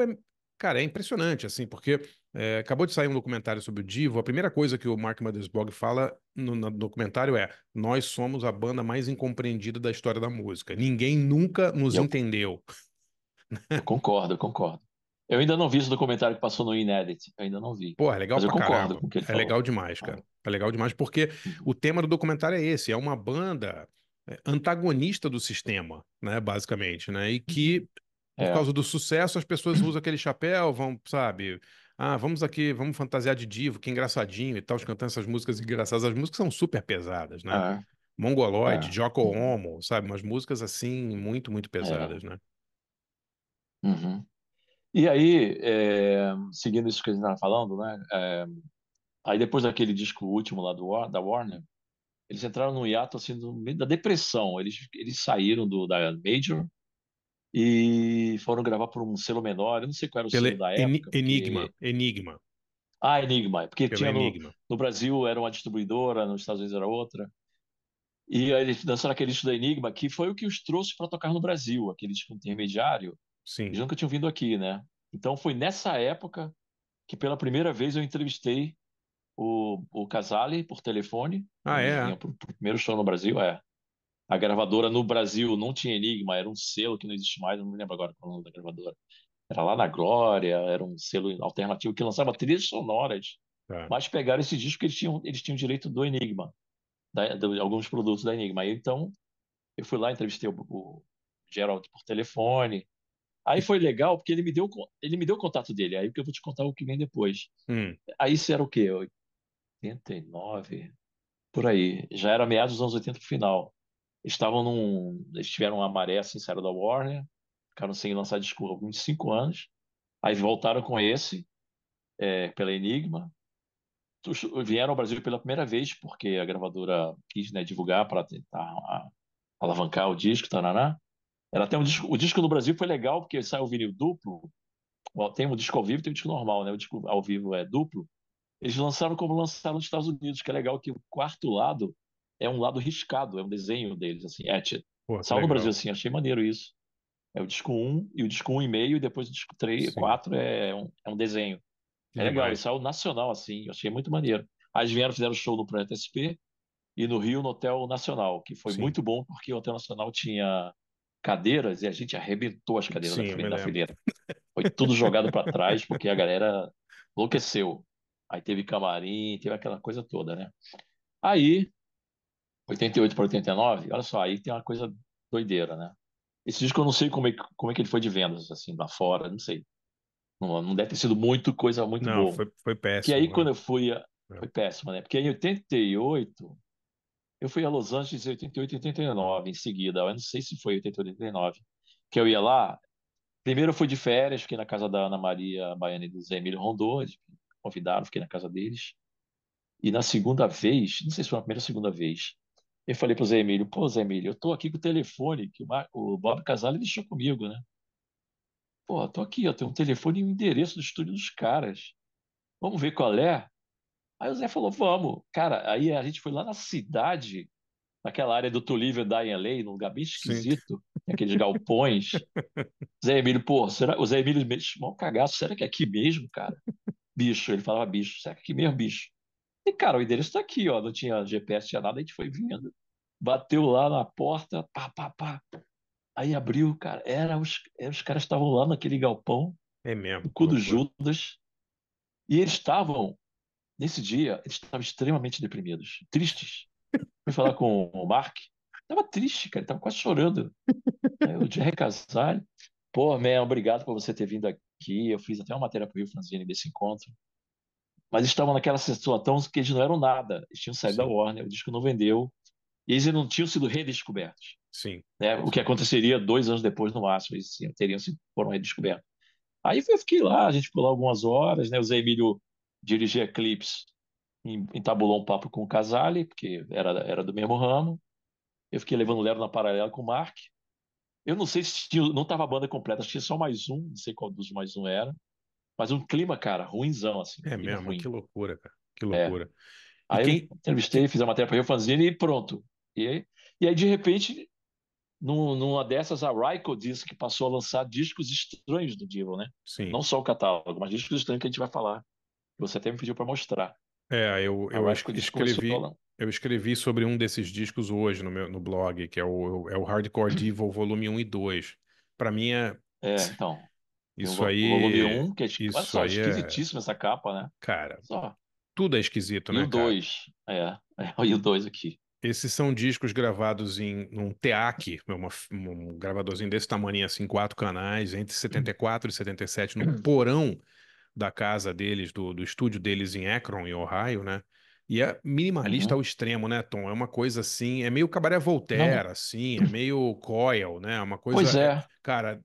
cara, é impressionante, assim, porque acabou de sair um documentário sobre o Divo. A primeira coisa que o Mark Mothersbaugh fala no documentário é: nós somos a banda mais incompreendida da história da música. Ninguém nunca E nos eu, entendeu. eu concordo, eu concordo. Eu ainda não vi esse documentário que passou no Inedit. Eu ainda não vi. Pô, é legal Mas eu pra concordo caramba. com o que ele É falou. legal demais, Ah, cara. É legal demais porque uhum. o tema do documentário é esse: é uma banda antagonista do sistema, né, basicamente, né? E Uhum. que por É. causa do sucesso, as pessoas usam aquele chapéu, vão, sabe, Ah, vamos aqui, vamos fantasiar de divo, que engraçadinho e tal, cantando essas músicas engraçadas. As músicas são super pesadas, né? É, Mongoloid, é, Joko Ono, sabe? Umas músicas assim, muito, muito é. pesadas, né? Uhum. E aí, seguindo isso que a gente estava falando, né? Aí depois daquele disco último lá da Warner, eles entraram num hiato assim no meio da depressão. Eles saíram da Major e foram gravar por um selo menor. Eu não sei qual era o Pela selo da época, Enigma, porque Enigma, Enigma, porque pela tinha Enigma. no Brasil era uma distribuidora, nos Estados Unidos era outra. E aí eles dançaram aquele disco da Enigma, que foi o que os trouxe para tocar no Brasil, aquele disco intermediário. Sim. Eles nunca tinham vindo aqui, né? Então foi nessa época que pela primeira vez eu entrevistei o Casale por telefone, Ah, quando eles é? vinham para o primeiro show no Brasil. A gravadora no Brasil não tinha Enigma, era um selo que não existe mais, eu não me lembro agora qual é o nome da gravadora. Era lá na Glória, era um selo alternativo que lançava trilhas sonoras, Tá. mas pegaram esse disco porque eles tinham direito do Enigma, de alguns produtos da Enigma. Aí, então eu fui lá, entrevistei o Gerald por telefone. Aí foi legal porque ele me deu o contato dele, aí que eu vou te contar o que vem depois. Hum, Aí isso era o quê? 89, por aí. Já era meados dos anos 80 pro final. Eles tiveram uma maré sincera da Warner, ficaram sem lançar disco há uns 5 anos. Aí voltaram com esse, pela Enigma. Vieram ao Brasil pela primeira vez, porque a gravadora quis, né, divulgar para tentar alavancar o disco, taraná. Era até o disco no Brasil foi legal, porque saiu o vinil duplo. Tem um disco ao vivo e tem um disco normal, né? O disco ao vivo é duplo. Eles lançaram como lançaram nos Estados Unidos, que é legal que o quarto lado é um lado riscado, é um desenho deles, assim. pô, que Saiu no Brasil legal. assim, achei maneiro isso. É o disco um e o disco 1,5, e depois o disco 3, Sim, 4 é um desenho. que É legal, ele demais. saiu nacional, assim, eu achei muito maneiro. Aí eles vieram, fizeram show no Projeto SP e no Rio, no Hotel Nacional, que foi Sim, muito bom, porque o Hotel Nacional tinha cadeiras e a gente arrebentou as cadeiras sim, eu me da lembro. fileira. Foi tudo jogado para trás, porque a galera enlouqueceu. Aí teve camarim, teve aquela coisa toda, né? Aí, 88 para 89, olha só, aí tem uma coisa doideira, né? Esse disco eu não sei como é que ele foi de vendas, assim, lá fora, não sei. Não, não deve ter sido muito coisa muito Não, boa. foi Que aí péssimo, quando né? eu fui, É. foi péssimo, né? Porque em 88, eu fui a Los Angeles em 88 e 89 em seguida. Eu não sei se foi 88 ou 89, que eu ia lá. Primeiro eu fui de férias, fiquei na casa da Ana Maria Baiana e do Zé Emílio Rondon, eles me convidaram, fiquei na casa deles. E na segunda vez, não sei se foi a primeira ou segunda vez, eu falei pro Zé Emílio, pô, Zé Emílio, eu tô aqui com o telefone que o Bob Casale deixou comigo, né? Pô, tô aqui, eu tenho um telefone e um endereço do estúdio dos caras. Vamos ver qual é? Aí o Zé falou, vamos. Cara, aí a gente foi lá na cidade, naquela área do To Live and Die in LA, num lugar bem Sim. esquisito, aqueles galpões. Zé Emílio, pô, o Zé Emílio me chamou um cagaço, será que é aqui mesmo, cara? Bicho, ele falava bicho, será que é aqui mesmo, bicho? E, cara, o endereço tá aqui, ó, não tinha GPS, tinha nada, a gente foi vindo, bateu lá na porta, pá, pá, pá. Aí abriu, cara, os caras estavam lá naquele galpão, É mesmo, no que cu do loucura. Judas, e eles estavam, nesse dia, eles estavam extremamente deprimidos, tristes. Fui falar com o Mark, tava triste, cara, ele tava quase chorando. Aí o Jerry Casale, pô, man, obrigado por você ter vindo aqui, eu fiz até uma matéria pro Rio Franzini desse encontro. Mas estavam naquela situação que eles não eram nada. Eles tinham saído da Sim, Warner, o disco não vendeu, e eles não tinham sido redescobertos. sim, Né? O que sim. aconteceria 2 anos depois, no máximo, eles foram redescobertos. Aí eu fiquei lá, a gente ficou lá algumas horas, né? O Zé Emílio dirigia clipes, entabulou um papo com o Casale, porque era do mesmo ramo. Eu fiquei levando o Lero na paralela com o Mark. Eu não sei se tinha, não estava a banda completa, acho que tinha só mais um, não sei qual dos mais um era. Mas um clima, cara, ruinzão, assim, É clima mesmo, que ruim. loucura, cara. Que É. loucura. E Aí eu quem. entrevistei, fiz a matéria para o Fanzine e pronto. E aí, de repente, numa dessas, a Raiko disse que passou a lançar discos estranhos do Divo, né? Sim. Não só o catálogo, mas discos estranhos que a gente vai falar. Você até me pediu para mostrar. É, A Raiko disse que começou a escrevi. Eu escrevi sobre um desses discos hoje no blog, que é o Hardcore Devil Volume 1 e 2. Para mim então, tem isso o volume aí, um, que olha isso só, aí é, esquisitíssima essa capa, né? cara, Só. tudo é esquisito, E o né, cara? 2 e o 2 aqui. Esses são discos gravados em um TEAC, um gravadorzinho desse tamanho assim, 4 canais, entre 74 e 77, no porão da casa deles, do estúdio deles em Akron, em Ohio, né? E é minimalista ao Uhum. extremo, né, Tom? É uma coisa assim, é meio Cabaré Não, Voltaire, assim, é meio Coil, né? Uma coisa, pois é. cara,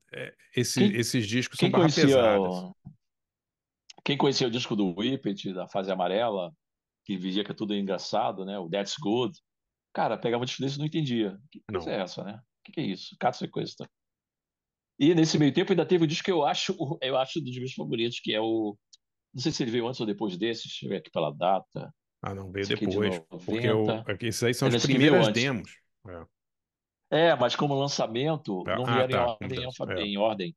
Quem, esses discos são quem barra conhecia, pesadas. quem conhecia o disco do Whippet, da fase amarela, que dizia que é tudo engraçado, né? O That's Good. Cara, pegava um disco desse e não entendia. Que coisa Não. é essa, né? O que é isso? Cato Sequência. E nesse meio tempo ainda teve o disco que eu acho dos meus favoritos, que é o. Não sei se ele veio antes ou depois desse, deixa eu ver aqui pela data. Ah, não, veio Esse aqui é de depois, porque 90. esses aí são É as nesse que veio primeiras antes. demos. É. É, mas como lançamento, não Ah, vieram em tá, ordem, é, em ordem.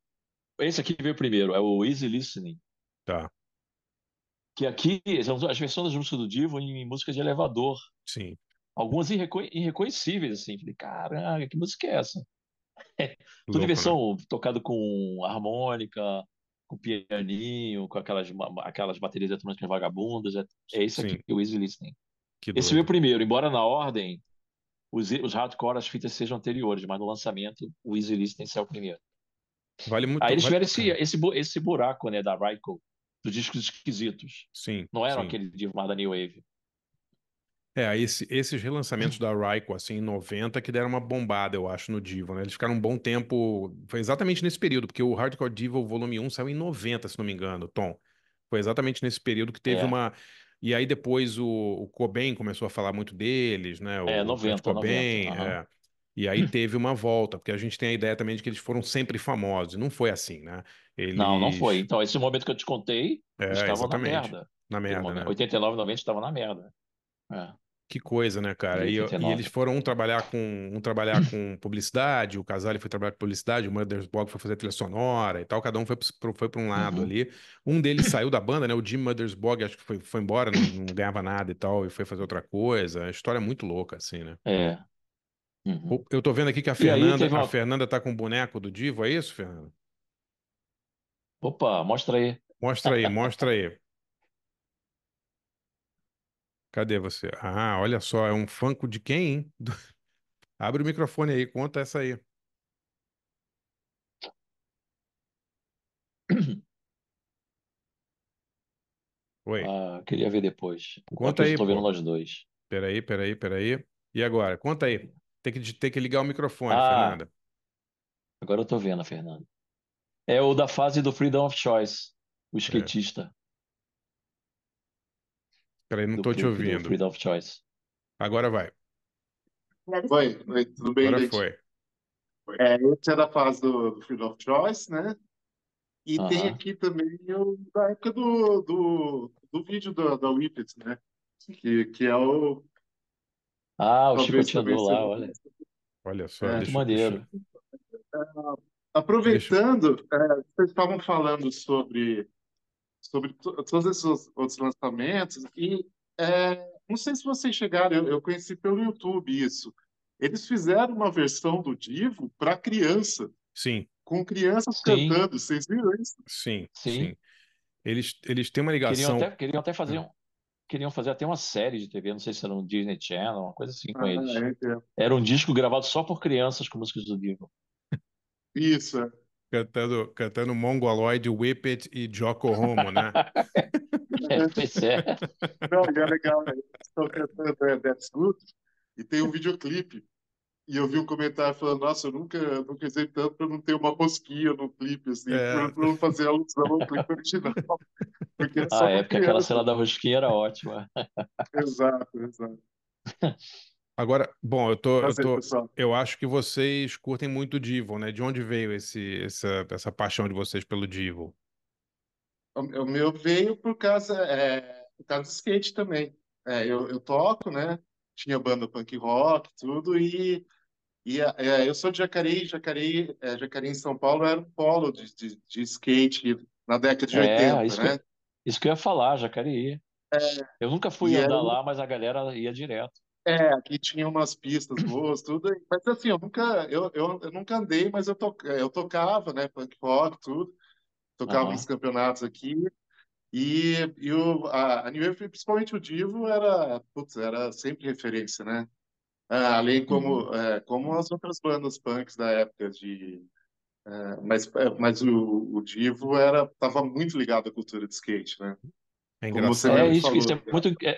Esse aqui veio primeiro, é o Easy Listening. tá, Que aqui são as versões das músicas do Divo em músicas de elevador. sim, Algumas irreconhecíveis, assim. Falei, caraca, que música é essa? Tudo em louco, né? versão tocado com harmônica, com pianinho, com aquelas baterias eletrônicas vagabundas. É esse aqui, Sim, o Easy Listening. que Esse veio doido. primeiro, embora na ordem os hardcore, as fitas sejam anteriores, mas no lançamento o Easy Listening é o primeiro. Vale Aí muito, eles vale, tiveram esse buraco, né, da Ryko, dos discos esquisitos. sim, Não eram sim. aquele de mais da New Wave. Esses relançamentos da Raiko, assim, em 90, que deram uma bombada, eu acho, no Divo, né? Eles ficaram um bom tempo. Foi exatamente nesse período, porque o Hardcore Divo Volume 1 saiu em 90, se não me engano, Tom. Foi exatamente nesse período que teve É, uma. E aí depois o Cobain começou a falar muito deles, né? O Kurt 90. Cobain. Aham. E aí teve uma volta, porque a gente tem a ideia também de que eles foram sempre famosos. E não foi assim, né? Não, não foi. Eles. Então, esse momento que eu te contei, eles estavam na Exatamente. merda. Na Aquele merda, momento. né? 89, 90 estavam na merda. É, Que coisa, né, cara? ali E eles 89. foram um trabalhar com publicidade, o Casale foi trabalhar com publicidade, o Mothersbaugh foi fazer trilha sonora e tal, cada um foi para um lado Uhum. ali. Um deles saiu da banda, né? O Jim Mothersbaugh, acho que foi embora, não ganhava nada e tal, e foi fazer outra coisa. A história é muito louca, assim, né? É. Uhum. Eu tô vendo aqui que E aí teve A uma. Fernanda tá com o boneco do Divo, é isso, Fernanda? Opa, mostra aí. Mostra aí, mostra aí. Cadê você? Ah, olha só, é um Funko de quem, hein? Abre o microfone aí, conta essa aí. Oi, Ah, queria ver depois. conta Aqui eu aí, só tô vendo pô. nós dois. Peraí. E agora? Conta aí. Tem que ligar o microfone, Ah, Fernanda. agora eu tô vendo, Fernando. É o da fase do Freedom of Choice, o É. skatista Peraí, não do tô te clipe do ouvindo. Freedom of Choice. Agora vai. Oi, tudo bem, Agora Leite? foi. Esse é da fase do Freedom of Choice, né? E tem Aham. aqui também o da época do vídeo da Whippet, né? Que é o. Ah, o Talvez também chicoteador seja. lá, olha. Olha só, Muito maneiro. deixa. Aproveitando, vocês estavam falando sobre todos esses outros lançamentos, e não sei se vocês chegaram, eu conheci pelo YouTube isso. Eles fizeram uma versão do Divo para criança, Sim, com crianças Sim, cantando. Vocês viram isso? sim. sim. Eles têm uma ligação. Queriam fazer até uma série de TV, não sei se era um Disney Channel, uma coisa assim com Ah, eles. é. Era um disco gravado só por crianças com músicas do Divo. Isso. Cantando Mongoloid, Whippet e Jocko Homo, né? É, pois é. Não, e é legal, né? Eles estão cantando That's Good, e tem um videoclipe. E eu vi um comentário falando, nossa, eu nunca usei tanto para não ter uma rosquinha no clipe, assim, É. por não fazer alusão ao clipe original, porque é Ah, só é, para porque aquela criança. cena da rosquinha era ótima. Exato. Agora, bom, Mas aí, pessoal, eu acho que vocês curtem muito Divo, né? De onde veio essa paixão de vocês pelo Divo? o meu veio por causa do skate também. Eu toco, né? Tinha banda punk rock, tudo, eu sou de Jacareí. Jacareí em São Paulo era um polo de skate na década de É, 80, né? isso que eu ia falar, Jacareí. Eu nunca fui E andar lá, mas a galera ia direto. aqui tinha umas pistas boas, tudo. Mas assim, eu nunca andei, mas eu tocava, né? Punk rock, tudo. Tocava nos Aham. campeonatos aqui. A New Wave, principalmente o Divo, era sempre referência, né? Além Uhum. como as outras bandas punks da época Mas o Divo tava muito ligado à cultura de skate, né? É Como você engraçado É mesmo isso. isso, falou.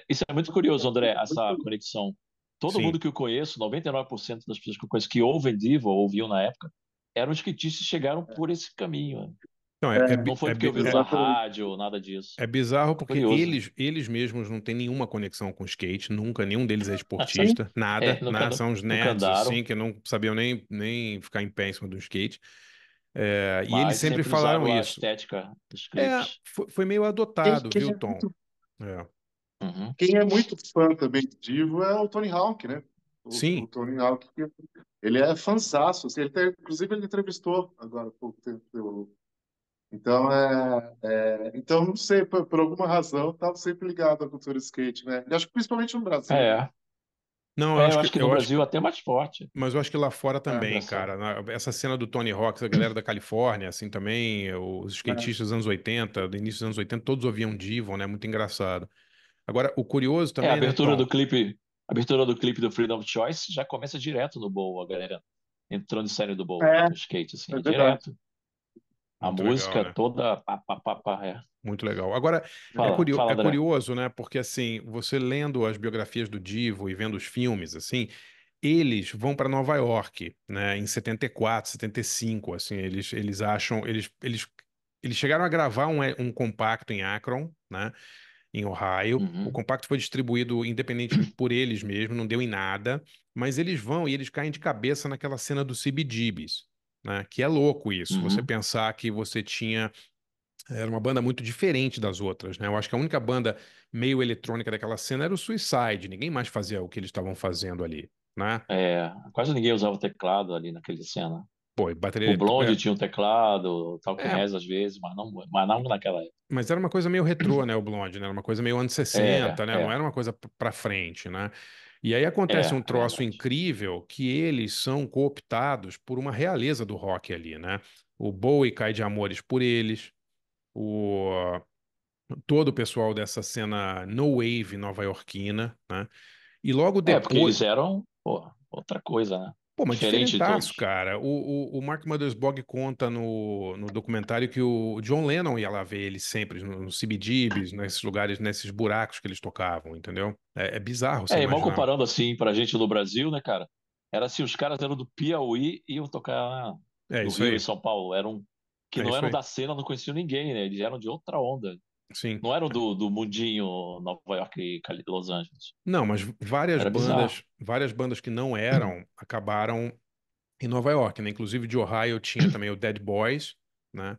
isso é muito curioso, André, essa conexão. Todo Sim. mundo que eu conheço, 99% das pessoas que eu conheço que ouvem Divo, ou ouviam na época, eram skatistas que chegaram por esse caminho. Não, Não foi porque ouviram na Exatamente. rádio ou nada disso. é bizarro porque Curioso. eles mesmos não têm nenhuma conexão com skate, nunca, nenhum deles é Sim, esportista, É, nada, nunca, nada, são uns nunca nerds andaram, assim que não sabiam nem ficar em pé em cima do skate. E eles mas sempre sempre falaram usaram a isso. estética dos clipes. Foi meio quem, adotado, quem viu, é Tom? muito, É. Uhum, quem é muito fã também do Divo é o Tony Hawk, né? O Sim, Tony Hawk, ele é fanzaço, assim, inclusive ele entrevistou agora há pouco tempo. Então, então, não sei, por alguma razão, estava sempre ligado à cultura skate, né? E acho que principalmente no Brasil, né? é, não, eu acho que no Brasil até mais forte. mas eu acho que lá fora também, Engraçado. cara. Essa cena do Tony Hawk, a galera da Califórnia, assim também, os skatistas dos anos 80, do início dos anos 80, todos ouviam Devon, né? Muito engraçado. Agora, o curioso A também, né, Tom? a abertura do clipe do Freedom of Choice já começa direto no bowl, a galera entrando e saindo do bowl, É, no skate, assim, é é verdade. direto. A Muito legal, música né? toda, pá, pá, pá, pá, é. Muito legal. Agora, Fala, é André. curioso, né? Porque, assim, você lendo as biografias do Divo e vendo os filmes, assim, eles vão para Nova York, né? Em 74, 75, assim, eles acham, eles chegaram a gravar um compacto em Akron, né? Em Ohio. O Uhum, compacto foi distribuído independente por eles mesmos, não deu em nada, mas eles vão e eles caem de cabeça naquela cena do CBGBs, né? Que é louco isso, você uhum. pensar que você tinha era uma banda muito diferente das outras, né? Eu acho que a única banda meio eletrônica daquela cena era o Suicide. Ninguém mais fazia o que eles estavam fazendo ali, né? É, quase ninguém usava teclado ali naquele cena. Pô, e bateria O Blonde tinha um teclado, o Talking é, Heads às vezes, mas não naquela época. mas era uma coisa meio retrô, né? O Blonde, né? Era uma coisa meio anos É, 60, né? Não é, era uma coisa pra frente, né? E aí acontece um é troço verdade. incrível que eles são cooptados por uma realeza do rock ali, né? O Bowie cai de amores por eles, o todo o pessoal dessa cena no wave nova-iorquina, né? E logo É, porque depois. eles eram, pô, outra coisa, né? Pô, mas Diferente de diferentaço, todos. cara. O Mark Mothersbaugh conta no documentário que o John Lennon ia lá ver eles sempre, no CBGBs, nesses lugares, nesses buracos que eles tocavam, entendeu? É bizarro você É, e mal imaginar. comparando assim pra gente no Brasil, né, cara? Era assim, os caras eram do Piauí e iam tocar É no isso Rio e aí. São Paulo. Que É não isso eram aí. da cena, não conheciam ninguém, né? Eles eram de outra onda. Sim. Não eram do mundinho Nova York e Los Angeles. Não, mas Era bizarro. várias bandas que não eram, acabaram em Nova York, né? Inclusive de Ohio tinha também o Dead Boys, né?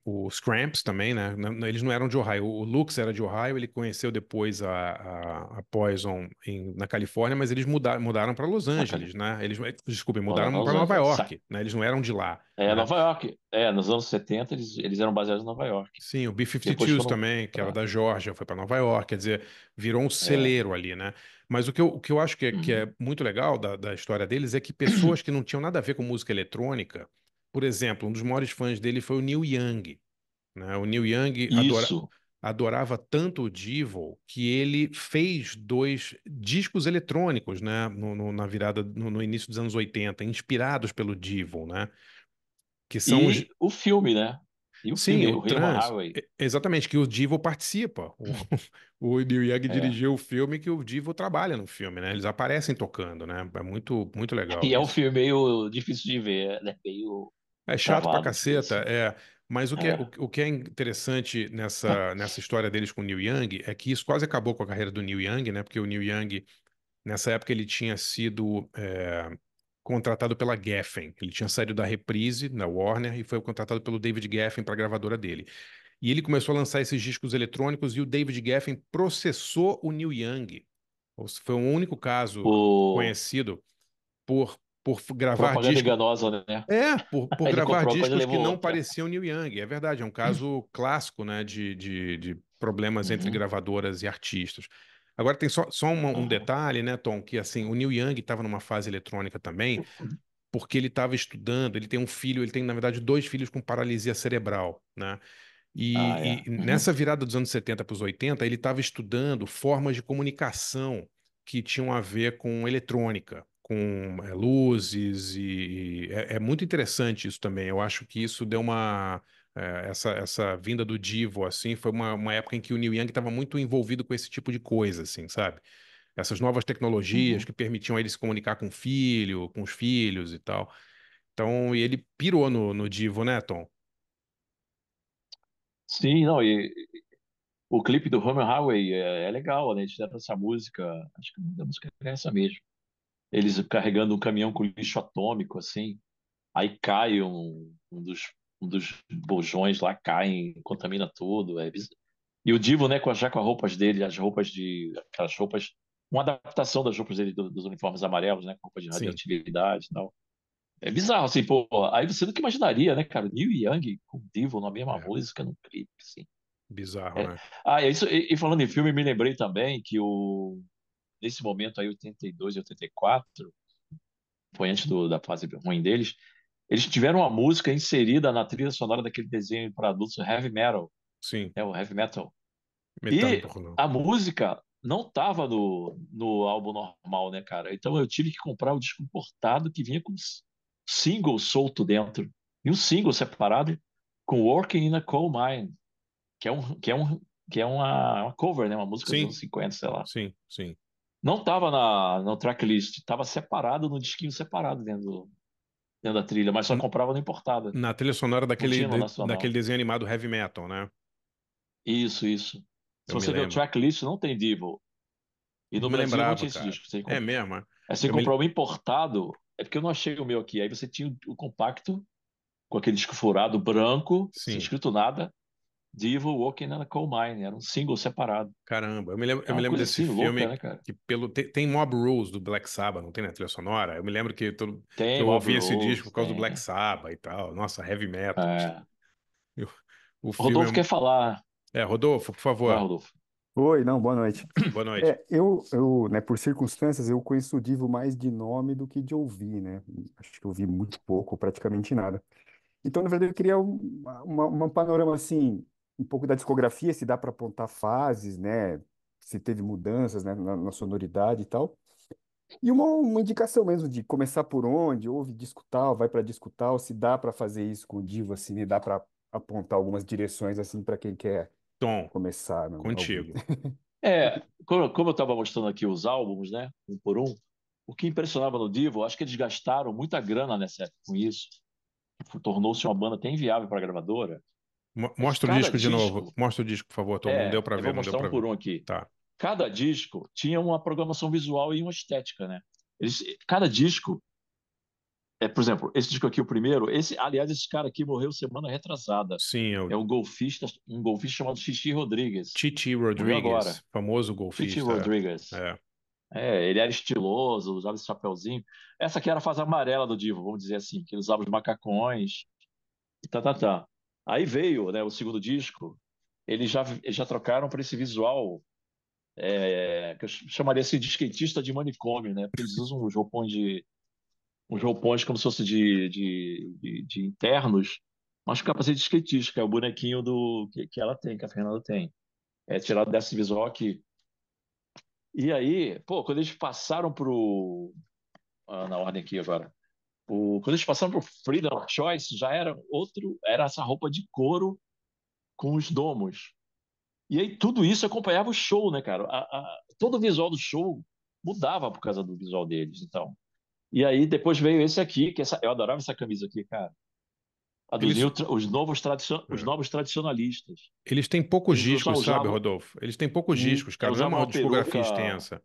Os Cramps também, né? Eles não eram de Ohio. O Lux era de Ohio, ele conheceu depois a Poison na Califórnia, mas eles mudaram para Los Naquele, Angeles, né? Eles, desculpe, Olá, mudaram Los para Nova Angeles. York, né? Eles não eram de lá, É, né? Nova York. É, nos anos 70 eles eram baseados em Nova York. Sim, o Depois B-52s foram também, que era pra. da Geórgia, foi para Nova York, quer dizer, virou um É. celeiro ali, né? Mas o que eu acho que Uhum. é muito legal da história deles é que pessoas que não tinham nada a ver com música eletrônica, por exemplo, um dos maiores fãs dele foi o Neil Young, né? O Neil Young Isso. adorava tanto o Devo que ele fez dois discos eletrônicos, né? Na virada, no início dos anos 80, inspirados pelo Devo, né? Que são os, E o filme, né? E o sim, filme, o o Human Trans. Highway. Exatamente, que o Divo participa. O Neil Young É. dirigiu o filme que o Divo trabalha no filme, né? Eles aparecem tocando, né? É muito legal E é um isso. filme meio difícil de ver, né? Meio É chato pra travado de ver, caceta, assim. é. Mas É. o que é interessante nessa história deles com o Neil Young é que isso quase acabou com a carreira do Neil Young, né? Porque o Neil Young, nessa época, ele tinha sido contratado pela Geffen. Ele tinha saído da Reprise, na Warner, e foi contratado pelo David Geffen para a gravadora dele. E ele começou a lançar esses discos eletrônicos e o David Geffen processou o Neil Young. Foi o único caso O conhecido por gravar Propaganda discos. enganosa, né? Por Ele gravar comprou uma coisa e discos que levou não outra. pareciam Neil Young. É verdade, é um caso clássico, né, de problemas entre Uhum. gravadoras e artistas. Agora tem só um Uhum. detalhe, né, Tom, que assim, o Neil Young estava numa fase eletrônica também, porque ele estava estudando, ele tem um filho, ele tem, na verdade, dois filhos com paralisia cerebral, né? Ah, é. E Uhum. nessa virada dos anos 70 para os 80, ele estava estudando formas de comunicação que tinham a ver com eletrônica. com luzes e é muito interessante isso também. Eu acho que isso deu essa vinda do Divo, assim, foi uma época em que o Neil Young estava muito envolvido com esse tipo de coisa, assim, sabe? Essas novas tecnologias Uhum. que permitiam ele se comunicar com o filho, com os filhos e tal. Então, e ele pirou no Divo, né, Tom? Sim, não, e o clipe do Home and Highway é legal, né? Eles fizeram essa música, acho que a música é essa mesmo. Eles carregando um caminhão com lixo atômico, assim, aí cai um dos bojões lá, cai, contamina tudo. E o Divo, né, já com as roupas dele, aquelas roupas, uma adaptação das roupas dele, dos uniformes amarelos, né, com roupa de Sim, radioatividade e tal. É bizarro, assim, pô, aí você nunca imaginaria, né, cara, Neil Young com o Divo na mesma é música, no clipe, assim. bizarro, É. né? Ah, é isso, e falando em filme, me lembrei também que nesse momento aí, 82 e 84, foi antes da fase ruim deles, eles tiveram uma música inserida na trilha sonora daquele desenho para adultos Heavy Metal, Sim, o Heavy Metal. E metálico, não. a música não tava no álbum normal, né, cara? Então eu tive que comprar o disco importado que vinha com single solto dentro. E um single separado com Working in a Coal Mine, que é um, que é um, que é uma cover, né? Uma música dos anos Sim, 50, sei lá. sim, sim. Não tava no tracklist, tava separado no disquinho separado dentro da trilha, mas só N- comprava no importada. Na trilha sonora Não tinha no daquele nacional. desenho animado Heavy Metal, né? Isso, isso. Se Eu me você ver o lembro. tracklist, não tem Devil. E Não no me Brasil não lembrava, tinha esse cara. disco. Você É mesmo, é? Aí você Eu me... comprou o importado, é porque eu não achei o meu aqui. Aí você tinha o compacto com aquele disco furado branco, sem Sim, escrito nada, Devil Walking in a Coal Mine. Era um single separado. caramba. É Eu me uma lembro coisa desse assim louca, filme né, cara? que tem Mob Rules do Black Sabbath, não tem na trilha sonora? Eu me lembro que Tem eu Mob ouvi esse disco por Rules, causa do Black tem. Sabbath e tal. Nossa, Heavy Metal. É. Eu- O O Rodolfo filme quer falar. Rodolfo, por Vai, favor. Rodolfo. Oi, não, boa noite. Boa noite. Né, por circunstâncias, eu conheço o Divo mais de nome do que de ouvir, né? Acho que eu ouvi muito pouco, praticamente nada. Então, na verdade, eu queria um panorama, assim, um pouco da discografia, se dá para apontar fases, né? Se teve mudanças, né, na sonoridade e tal. E uma indicação mesmo de começar por onde, ouve disco tal, vai para disco tal, se dá para fazer isso com o Divo, assim, e dá para apontar algumas direções, assim, para quem quer Tom, começar a ouvir. contigo. Como eu estava mostrando aqui os álbuns, né? Um por um, o que impressionava no Divo, acho que eles gastaram muita grana nessa época com isso. Tornou-se uma banda até inviável para a gravadora. É que Mostra o cada disco de novo. disco, Mostra o disco, por favor, Tom. Não deu pra eu ver, vou não deu mostrar pra um por ver. um aqui. Tá. Cada disco tinha uma programação visual e uma estética, né? Cada disco, por exemplo, esse disco aqui, o primeiro, aliás, esse cara aqui morreu semana retrasada. Sim, é o É um golfista chamado Xixi Rodrigues. Titi Morreu agora. Rodrigues, famoso Xixi golfista. Rodrigues. É. Ele era estiloso, usava esse chapéuzinho. Essa aqui era a fase amarela do Divo, vamos dizer assim, que ele usava os macacões e tá. Aí veio, né, o segundo disco, eles já trocaram para esse visual que eu chamaria assim de skatista de manicômio, né? Porque eles usam uns roupões como se fosse de internos, mas com capacete de skatista, que é o bonequinho que ela tem, que a Fernanda tem. É tirado desse visual aqui. E aí, pô, quando eles passaram na ordem aqui agora. Quando eles passaram pro Freedom of Choice, era essa roupa de couro com os domos. E aí tudo isso acompanhava o show, né, cara? Todo o visual do show mudava por causa do visual deles, então. E aí depois veio esse aqui, eu adorava essa camisa aqui, cara. A dos Eles, os é. novos tradicionalistas. Eles têm poucos Eles discos, sabe, usavam, Rodolfo? Eles têm poucos discos, cara. Não é usavam uma uma discografia peruca, extensa.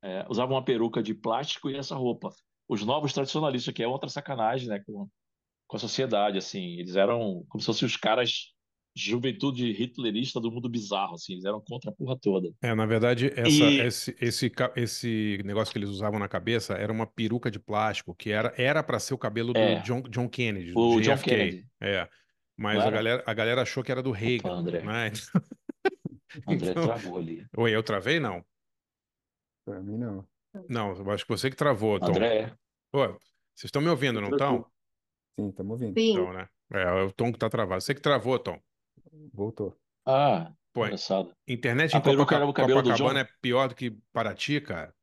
É. usavam uma peruca de plástico e essa roupa. Os novos tradicionalistas, que é outra sacanagem, né, com a sociedade, assim. Eles eram como se fossem os caras juventude hitlerista do mundo bizarro, assim. Eles eram contra a porra toda. Na verdade, E esse negócio que eles usavam na cabeça era uma peruca de plástico, que era para ser o cabelo do é, John Kennedy, do o John JFK. Kennedy, Mas não era? a galera achou que era do Opa, Reagan, André. né? André Então, travou ali. oi, eu travei? Não. Para mim, não. Não, eu acho que você que travou, Tom. André, Ô, vocês estão me ouvindo, Você não estão? travou. Sim, estamos ouvindo. Sim. Então, né? É o Tom que tá travado. Você que travou, Tom. Voltou. Pô, engraçado. internet A em peruca era o cabelo do Copacabana John? é pior do que Paraty, cara.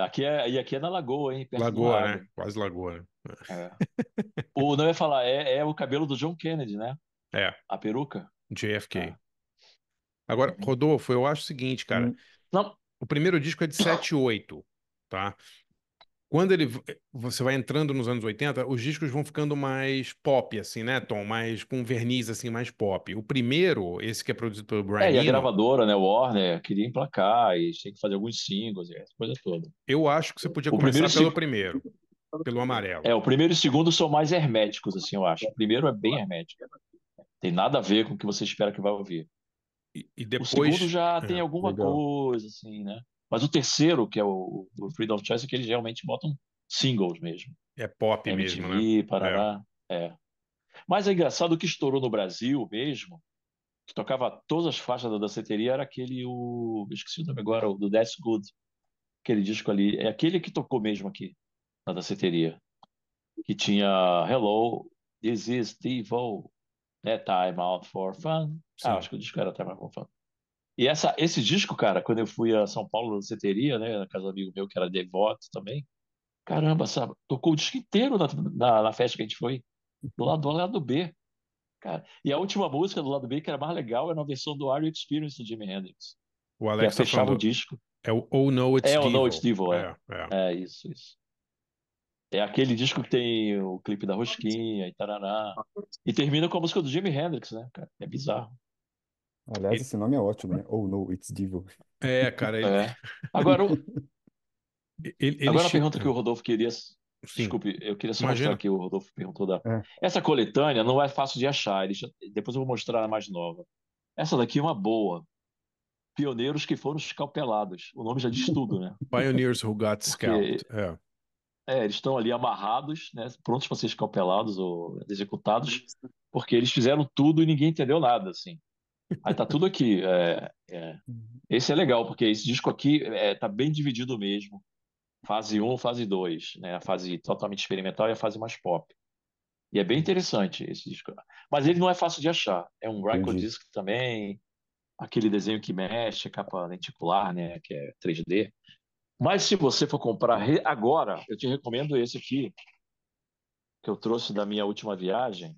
Aqui é na Lagoa, hein? Perto do Lagoa, lago. né? Quase Lagoa, né? É. Não ia falar, é o cabelo do John Kennedy, né? É, A peruca. JFK. Ah, Agora, uhum. Rodolfo, eu acho o seguinte, cara. Hum, Não, O primeiro disco é de 78, tá? Quando você vai entrando nos anos 80, os discos vão ficando mais pop, assim, né, Tom? Mais com verniz, assim, mais pop. O primeiro, esse que é produzido pelo Brian e a Eno, gravadora, né? Warner, queria emplacar e tinha que fazer alguns singles, essa coisa toda. eu acho que você podia O primeiro começar e pelo segundo. primeiro, pelo amarelo. O primeiro e o segundo são mais herméticos, assim, eu acho. O primeiro é bem hermético. Tem nada a ver com o que você espera que vai ouvir. E O segundo depois, já tem alguma legal. coisa, assim, né? Mas o terceiro, que é o Freedom of Choice, é que eles realmente botam singles mesmo. é pop mesmo, né? MTV, É. Parará. É. Mas é engraçado o que estourou no Brasil mesmo, que tocava todas as faixas da danceteria, era eu esqueci o nome agora, o do That's Good, aquele disco ali. É aquele que tocou mesmo aqui, na danceteria. Que tinha Hello, This is Devo, né? Time Out for Fun. Sim. Acho que o disco era Time Out for Fun. E esse disco, cara, quando eu fui a São Paulo na danceteria, né, na casa do amigo meu que era devoto também, caramba, sabe, tocou o disco inteiro na festa que a gente foi, do lado B, cara. E a última música do lado B, que era mais legal, era uma versão do Are You Experience do Jimi Hendrix, O que Alex tá fechava o falando, disco. é o Oh No It's É o No It's Devil. Devil, é. É. É isso, isso. É aquele disco que tem o clipe da Rosquinha e tarará. E termina com a música do Jimi Hendrix, né, cara? É bizarro. Aliás, E- esse nome é ótimo, né? Oh, no, it's Devil. Cara, É. Agora, eles agora a pergunta que o tinham. Rodolfo queria. Sim, Desculpe, eu queria só mostrar imagina. aqui, o Rodolfo perguntou da. É, Essa coletânea não é fácil de achar, depois eu vou mostrar a mais nova. Essa daqui é uma boa. Pioneiros que foram escalpelados. O nome já diz tudo, né? Pioneers Who Got Porque Scalped. É. eles estão ali amarrados, né? Prontos para ser escalpelados ou executados, porque eles fizeram tudo e ninguém entendeu nada, assim. Aí tá tudo aqui. Esse é legal, porque esse disco aqui tá bem dividido mesmo. Fase um, fase 2, né? A fase totalmente experimental e a fase mais pop. E é bem interessante esse disco. Mas ele não é fácil de achar. É um entendi. disc também, aquele desenho que mexe, capa lenticular, né? Que é 3D. Mas se você for comprar agora, eu te recomendo esse aqui, que eu trouxe da minha última viagem.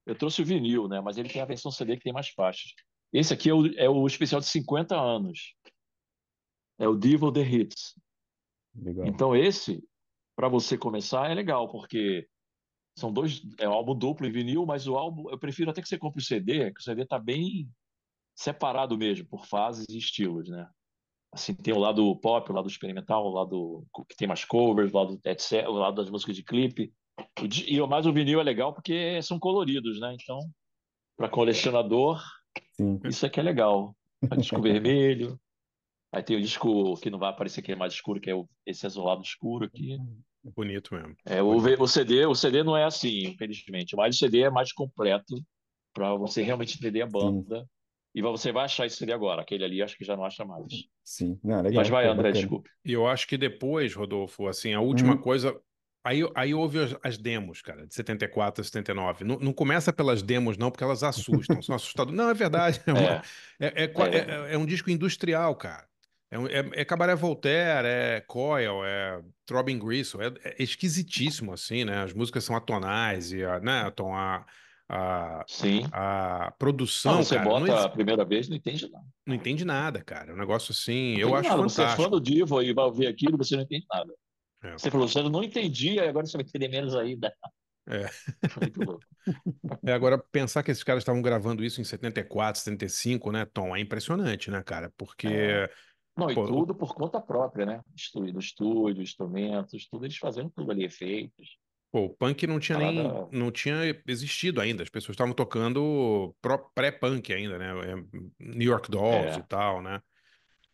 Eu trouxe o vinil, né? Mas ele tem a versão CD que tem mais faixas. Esse aqui é o especial de 50 anos. É o Devil The Hits. Legal. Então esse, para você começar, é legal, porque são dois, é um álbum duplo em vinil, mas o álbum, eu prefiro até que você compre o CD, que o CD tá bem separado mesmo, por fases e estilos, né? Assim, tem o lado pop, o lado experimental, o lado que tem mais covers, o lado, etc, o lado das músicas de clipe. Mais o vinil é legal porque são coloridos, né? Então, para colecionador, Sim. isso aqui é legal. O disco vermelho, aí tem o disco que não vai aparecer que é mais escuro, que é esse azulado escuro aqui. Bonito mesmo. É, Bonito. o CD não é assim, infelizmente, mas o CD é mais completo para você realmente entender a Sim, banda. E você vai achar esse CD agora, aquele ali acho que já não acha mais. sim. Não, Mas legal, vai, pô, André, bacana. desculpe. E eu acho que depois, Rodolfo, assim, a última Uhum. coisa. Aí houve as demos, cara, de 74 a 79. Não, não começa pelas demos, não, porque elas assustam, são assustadoras. Não, é verdade. É, É um disco industrial, cara. É Cabaré Voltaire, é Coil, é Throbbing Gristle. É esquisitíssimo, assim, né? As músicas são atonais e, né, Tom, a, sim. a Não, produção, você cara, não, bota a primeira vez, não entende nada. não entende nada, cara. É um negócio assim, Não eu entende acho nada. Você é fã fantástico. do Divo e vai ouvir aquilo, você não entende nada. É. Você falou, você não entendia, e agora você vai entender menos ainda. É. Foi muito louco. Agora, pensar que esses caras estavam gravando isso em 74, 75, né, Tom? É impressionante, né, cara? É. Porque, Não, e pô, tudo por conta própria, né? Estúdio, instrumentos, tudo eles fazendo tudo ali, efeitos. o punk não tinha nem, Parada. não tinha existido ainda. As pessoas estavam tocando pré-punk ainda, né? New York Dolls e É, tal, né?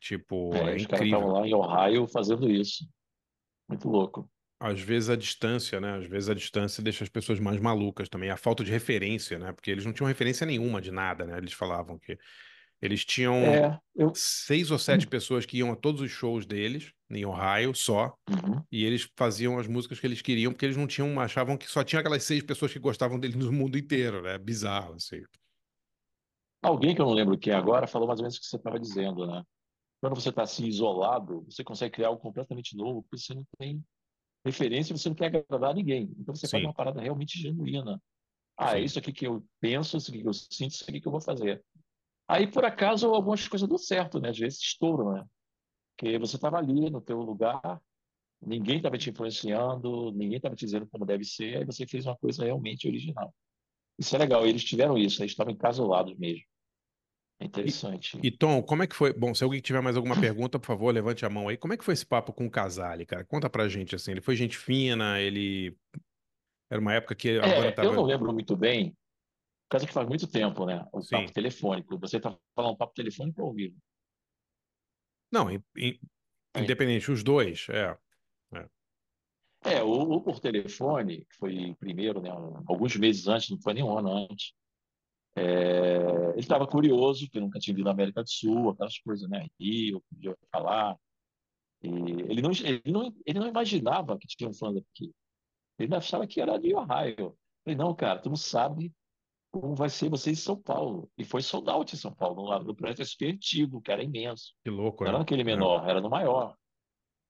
Tipo, é os caras estavam incrível. lá em Ohio fazendo isso. Muito louco. Às vezes a distância, né? Às vezes a distância deixa as pessoas mais malucas também. A falta de referência, né? Porque eles não tinham referência nenhuma de nada, né? Eles falavam que eles tinham É, eu. 6 ou 7 pessoas que iam a todos os shows deles, em Ohio, só. Uhum. E eles faziam as músicas que eles queriam, porque eles não tinham, achavam que só tinha aquelas 6 pessoas que gostavam dele no mundo inteiro, né? Bizarro, assim. Alguém que eu não lembro quem agora falou mais ou menos o que você estava dizendo, né? quando você está assim isolado, você consegue criar algo completamente novo, porque você não tem referência, você não quer agradar ninguém. Então você faz Sim, uma parada realmente genuína. Ah, é sim. isso aqui que eu penso, isso aqui que eu sinto, isso aqui que eu vou fazer. Aí, por acaso, algumas coisas dão certo, né? Às vezes estouram, né? Porque você estava ali no teu lugar, ninguém estava te influenciando, ninguém estava te dizendo como deve ser, aí você fez uma coisa realmente original. Isso é legal, eles tiveram isso, eles estavam encasolados mesmo. É E, interessante. e Tom, como é que foi? Bom, se alguém tiver mais alguma pergunta, por favor, levante a mão aí. Como é que foi esse papo com o Casale, cara? Conta pra gente, assim. Ele foi gente fina, ele... Era uma época que a banda Eu tava... não lembro muito bem, por causa que faz muito tempo, né? O papo Sim. telefônico. Você está falando papo telefônico ou ao vivo? Não, Aí. independente, os dois, é. O por telefone, que foi primeiro, né? Alguns meses antes, não foi nem um ano antes. Ele estava curioso, porque nunca tinha vindo à América do Sul, aquelas coisas, né? Rio, podia falar. E ele não imaginava que tinha um fã aqui. Ele achava que era de Ohio. Eu falei, não, cara, tu não sabe como vai ser você em São Paulo. E foi sold out em São Paulo, no Projeto SP antigo, que era imenso. Que louco, Não era né? naquele É. menor, era no maior,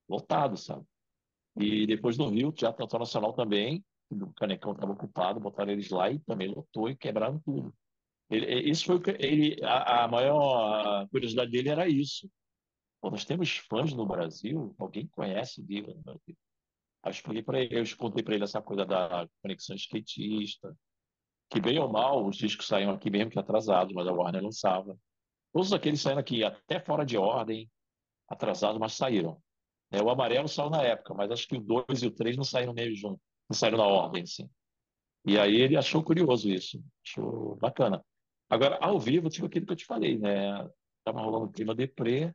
lotado, sabe? E depois no Rio, Teatro Nacional também, o Canecão estava ocupado, botaram eles lá e também lotou e quebraram tudo. Isso foi o que a maior curiosidade dele era isso. Pô, nós temos fãs no Brasil, alguém conhece o Diva no Brasil? Aí eu expliquei para ele, eu contei para ele essa coisa da conexão skatista, que bem ou mal, os discos saíam aqui mesmo que atrasados, mas a Warner lançava. Todos aqueles saíram aqui, até fora de ordem, atrasados, mas saíram. O amarelo saiu na época, mas acho que o 2 e o 3 não saíram meio junto, não saíram na ordem, assim. E aí ele achou curioso isso, achou bacana. Agora, ao vivo, tipo aquilo que eu te falei, né? Tava rolando um clima deprê,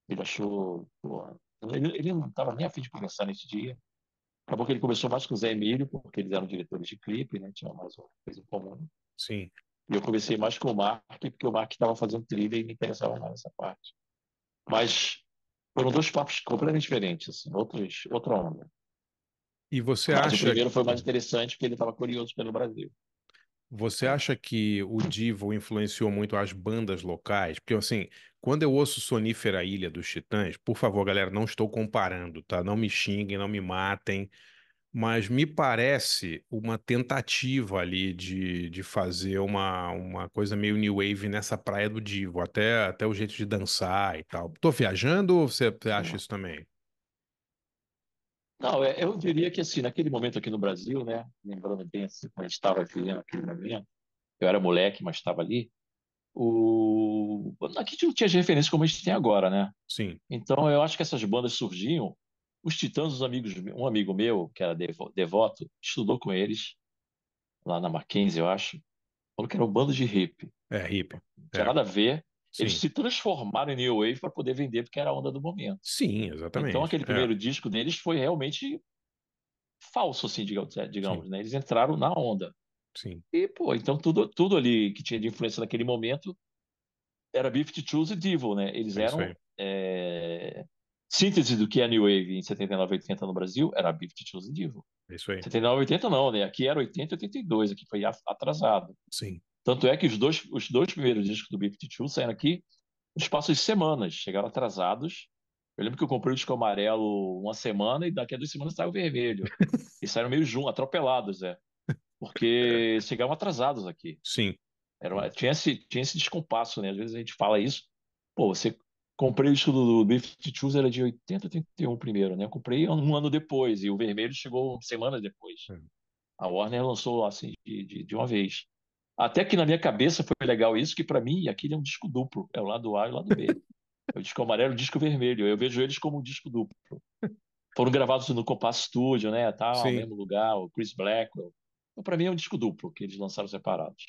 ele achou. Pô, ele não estava nem a fim de conversar nesse dia. Acabou que ele começou mais com o Zé Emílio, porque eles eram diretores de clipe, né? Tinha mais uma coisa em comum. Sim. E eu conversei mais com o Mark, porque o Mark estava fazendo trilha e me interessava mais essa parte. Mas foram dois papos completamente diferentes, assim, outra onda. E você Mas o acha primeiro foi mais interessante porque ele estava curioso pelo Brasil. Você acha que o Divo influenciou muito as bandas locais? Porque, assim, quando eu ouço Sonífera Ilha dos Titãs, por favor, galera, não estou comparando, tá? Não me xinguem, não me matem, mas me parece uma tentativa ali de fazer uma coisa meio new wave nessa praia do Divo, até o jeito de dançar e tal. Tô viajando ou você acha Sim. isso também? Não, eu diria que assim, naquele momento aqui no Brasil, né? Lembrando bem assim, quando a gente estava aqui naquele momento, eu era moleque, mas estava ali. Aqui não tinha as referências como a gente tem agora, né? Sim, Então eu acho que essas bandas surgiam. Os Titãs, um amigo meu, que era devoto, estudou com eles lá na Mackenzie, eu acho. Falou que era um bando de hippie. é hippie. Não tinha É, nada a ver. Eles sim. se transformaram em New Wave para poder vender, porque era a onda do momento. Sim, Então exatamente. aquele É, primeiro disco deles foi realmente falso, assim, sim, digamos, né? Eles entraram na onda. sim. E, pô, então tudo ali que tinha de influência naquele momento era Beef Choose e Devil, né? Eles É isso eram aí. síntese do que é New Wave em 79, 80 no Brasil, era Beef Choose e Devil. É isso aí. 79, 80 não, né? Aqui era 80 e 82, aqui foi atrasado. Sim. Tanto é que os dois primeiros discos do Beef Choose saíram aqui no espaço de semanas, chegaram atrasados. Eu lembro que eu comprei o disco amarelo uma semana e daqui a 2 semanas saiu o vermelho. E saíram meio juntos, atropelados, porque chegavam atrasados aqui. Sim. Tinha esse descompasso, né? Às vezes a gente fala isso. Pô, você comprei o disco do Beef Choose, era de 80, 81 primeiro, né? Eu comprei um ano depois e o vermelho chegou semanas depois. É. A Warner lançou assim de uma vez. Até que na minha cabeça foi legal isso, que para mim aquele é um disco duplo, é o lado A e o lado B. É o disco amarelo e o disco vermelho. Eu vejo eles como um disco duplo. Foram gravados no Compass Studio, né? Tal, Sim. mesmo lugar, o Chris Blackwell. Então, para mim é um disco duplo que eles lançaram separados.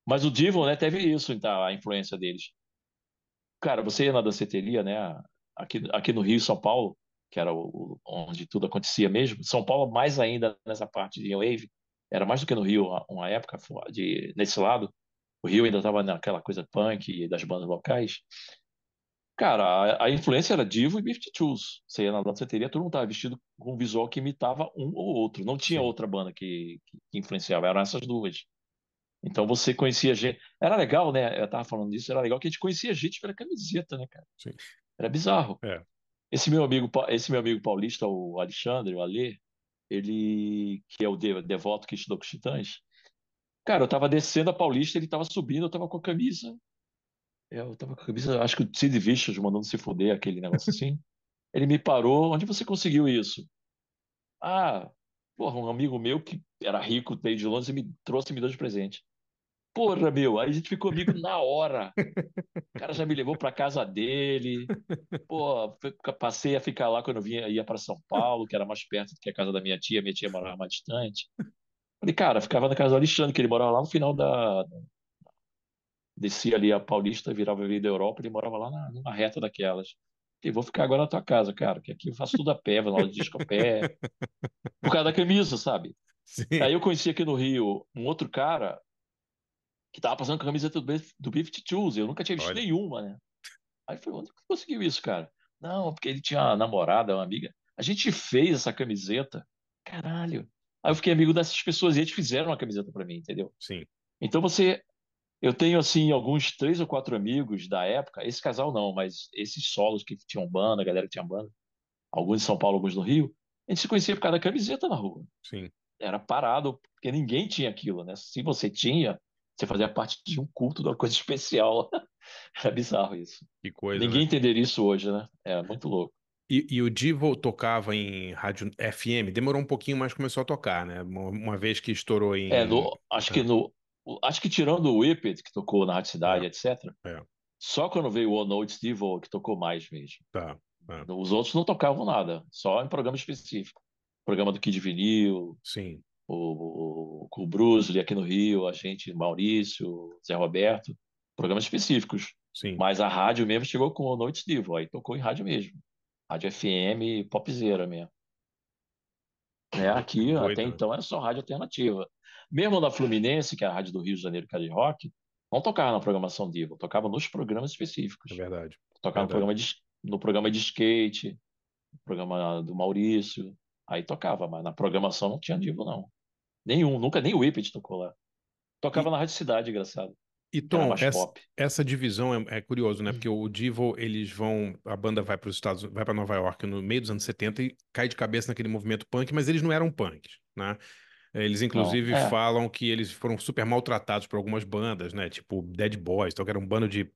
Mas o Devil, né, teve isso, então, a influência deles. Cara, você ia na danceteria, né, aqui no Rio, São Paulo, que era onde tudo acontecia mesmo. São Paulo, mais ainda nessa parte de New Wave, era mais do que no Rio, uma época nesse lado. O Rio ainda estava naquela coisa punk das bandas locais. Cara, a influência era Divo e Beef-Tools. Você ia na danceteria, todo mundo estava vestido com um visual que imitava um ou outro. Não tinha Sim. outra banda que influenciava, eram essas duas. Então você conhecia gente. Era legal, né? Eu tava falando disso, era legal que a gente conhecia a gente pela camiseta, né, cara? Sim. Era bizarro. É. Esse meu amigo paulista, o Alexandre, o Alê, ele, que é o devoto que estudou com os Titãs, cara, eu tava descendo a Paulista, ele tava subindo, eu tava com a camisa. Eu tava com a camisa, acho que o Sid Vicious mandando se fuder, aquele negócio assim. Ele me parou, onde você conseguiu isso? Ah, porra, um amigo meu que era rico, veio de Londres e me trouxe e me deu de presente. Porra, meu, aí a gente ficou amigo na hora. O cara já me levou pra casa dele. Pô, passei a ficar lá quando eu ia para São Paulo, que era mais perto do que a casa da minha tia. Minha tia morava mais distante. Falei, cara, ficava na casa do Alexandre, que ele morava lá no final da. Descia ali a Paulista, virava a Avenida Europa, ele morava lá numa reta daquelas. Falei, vou ficar agora na tua casa, cara, que aqui eu faço tudo a pé, vou na aula de disco a pé, por causa da camisa, sabe? Sim. Aí eu conheci aqui no Rio um outro cara que tava passando com a camiseta do B-52s, eu nunca tinha visto Olha. nenhuma, né? Aí foi onde que conseguiu isso, cara? Não, porque ele tinha uma namorada, uma amiga. A gente fez essa camiseta. Caralho. Aí eu fiquei amigo dessas pessoas e eles fizeram uma camiseta pra mim, entendeu? Sim. Então eu tenho assim alguns 3 ou 4 amigos da época. Esse casal não, mas esses solos que tinham banda, a galera que tinha banda, alguns em São Paulo, alguns no Rio. A gente se conhecia por causa da camiseta na rua. Sim. Era parado, porque ninguém tinha aquilo, né? Se você tinha, você fazia parte de um culto, de uma coisa especial. Era bizarro isso. Que coisa, Ninguém né? entenderia isso hoje, né? É muito louco. E o Divo tocava em rádio FM, demorou um pouquinho, mas começou a tocar, né? Uma vez que estourou É, em. É, acho que tirando o Whippet, que tocou na Rádio é, Cidade, etc., é, só quando veio o One Note Steve que tocou mais mesmo. tá. É, Os outros não tocavam nada, só em programa específico. Programa do Kid Vinil, sim, com o Bruce aqui no Rio, a gente, Maurício, Zé Roberto, programas específicos. sim. Mas a rádio mesmo chegou com o Noite Steve, aí tocou em rádio mesmo. Rádio FM, popzera mesmo. Né? Aqui, até Doido, né? então, era só rádio alternativa. Mesmo na Fluminense, que é a rádio do Rio de Janeiro, que era de rock, não tocava na programação diva, tocava nos programas É específicos. verdade. Tocava Verdade. no programa de skate, no programa do Maurício, aí tocava, mas na programação não tinha divo, não. Nenhum, nunca nem o Whippet tocou lá. E, Tocava na Rádio Cidade, engraçado, e que era Tom, mais pop. essa divisão é curioso, né? Hum. Porque o Divo, eles vão. A banda vai para os Estados vai para Nova York no meio dos anos 70 e cai de cabeça naquele movimento punk, mas eles não eram punks, né? Eles, Não, inclusive, falam que eles foram super maltratados por algumas bandas, né? Tipo Dead Boys, então, que era um bando de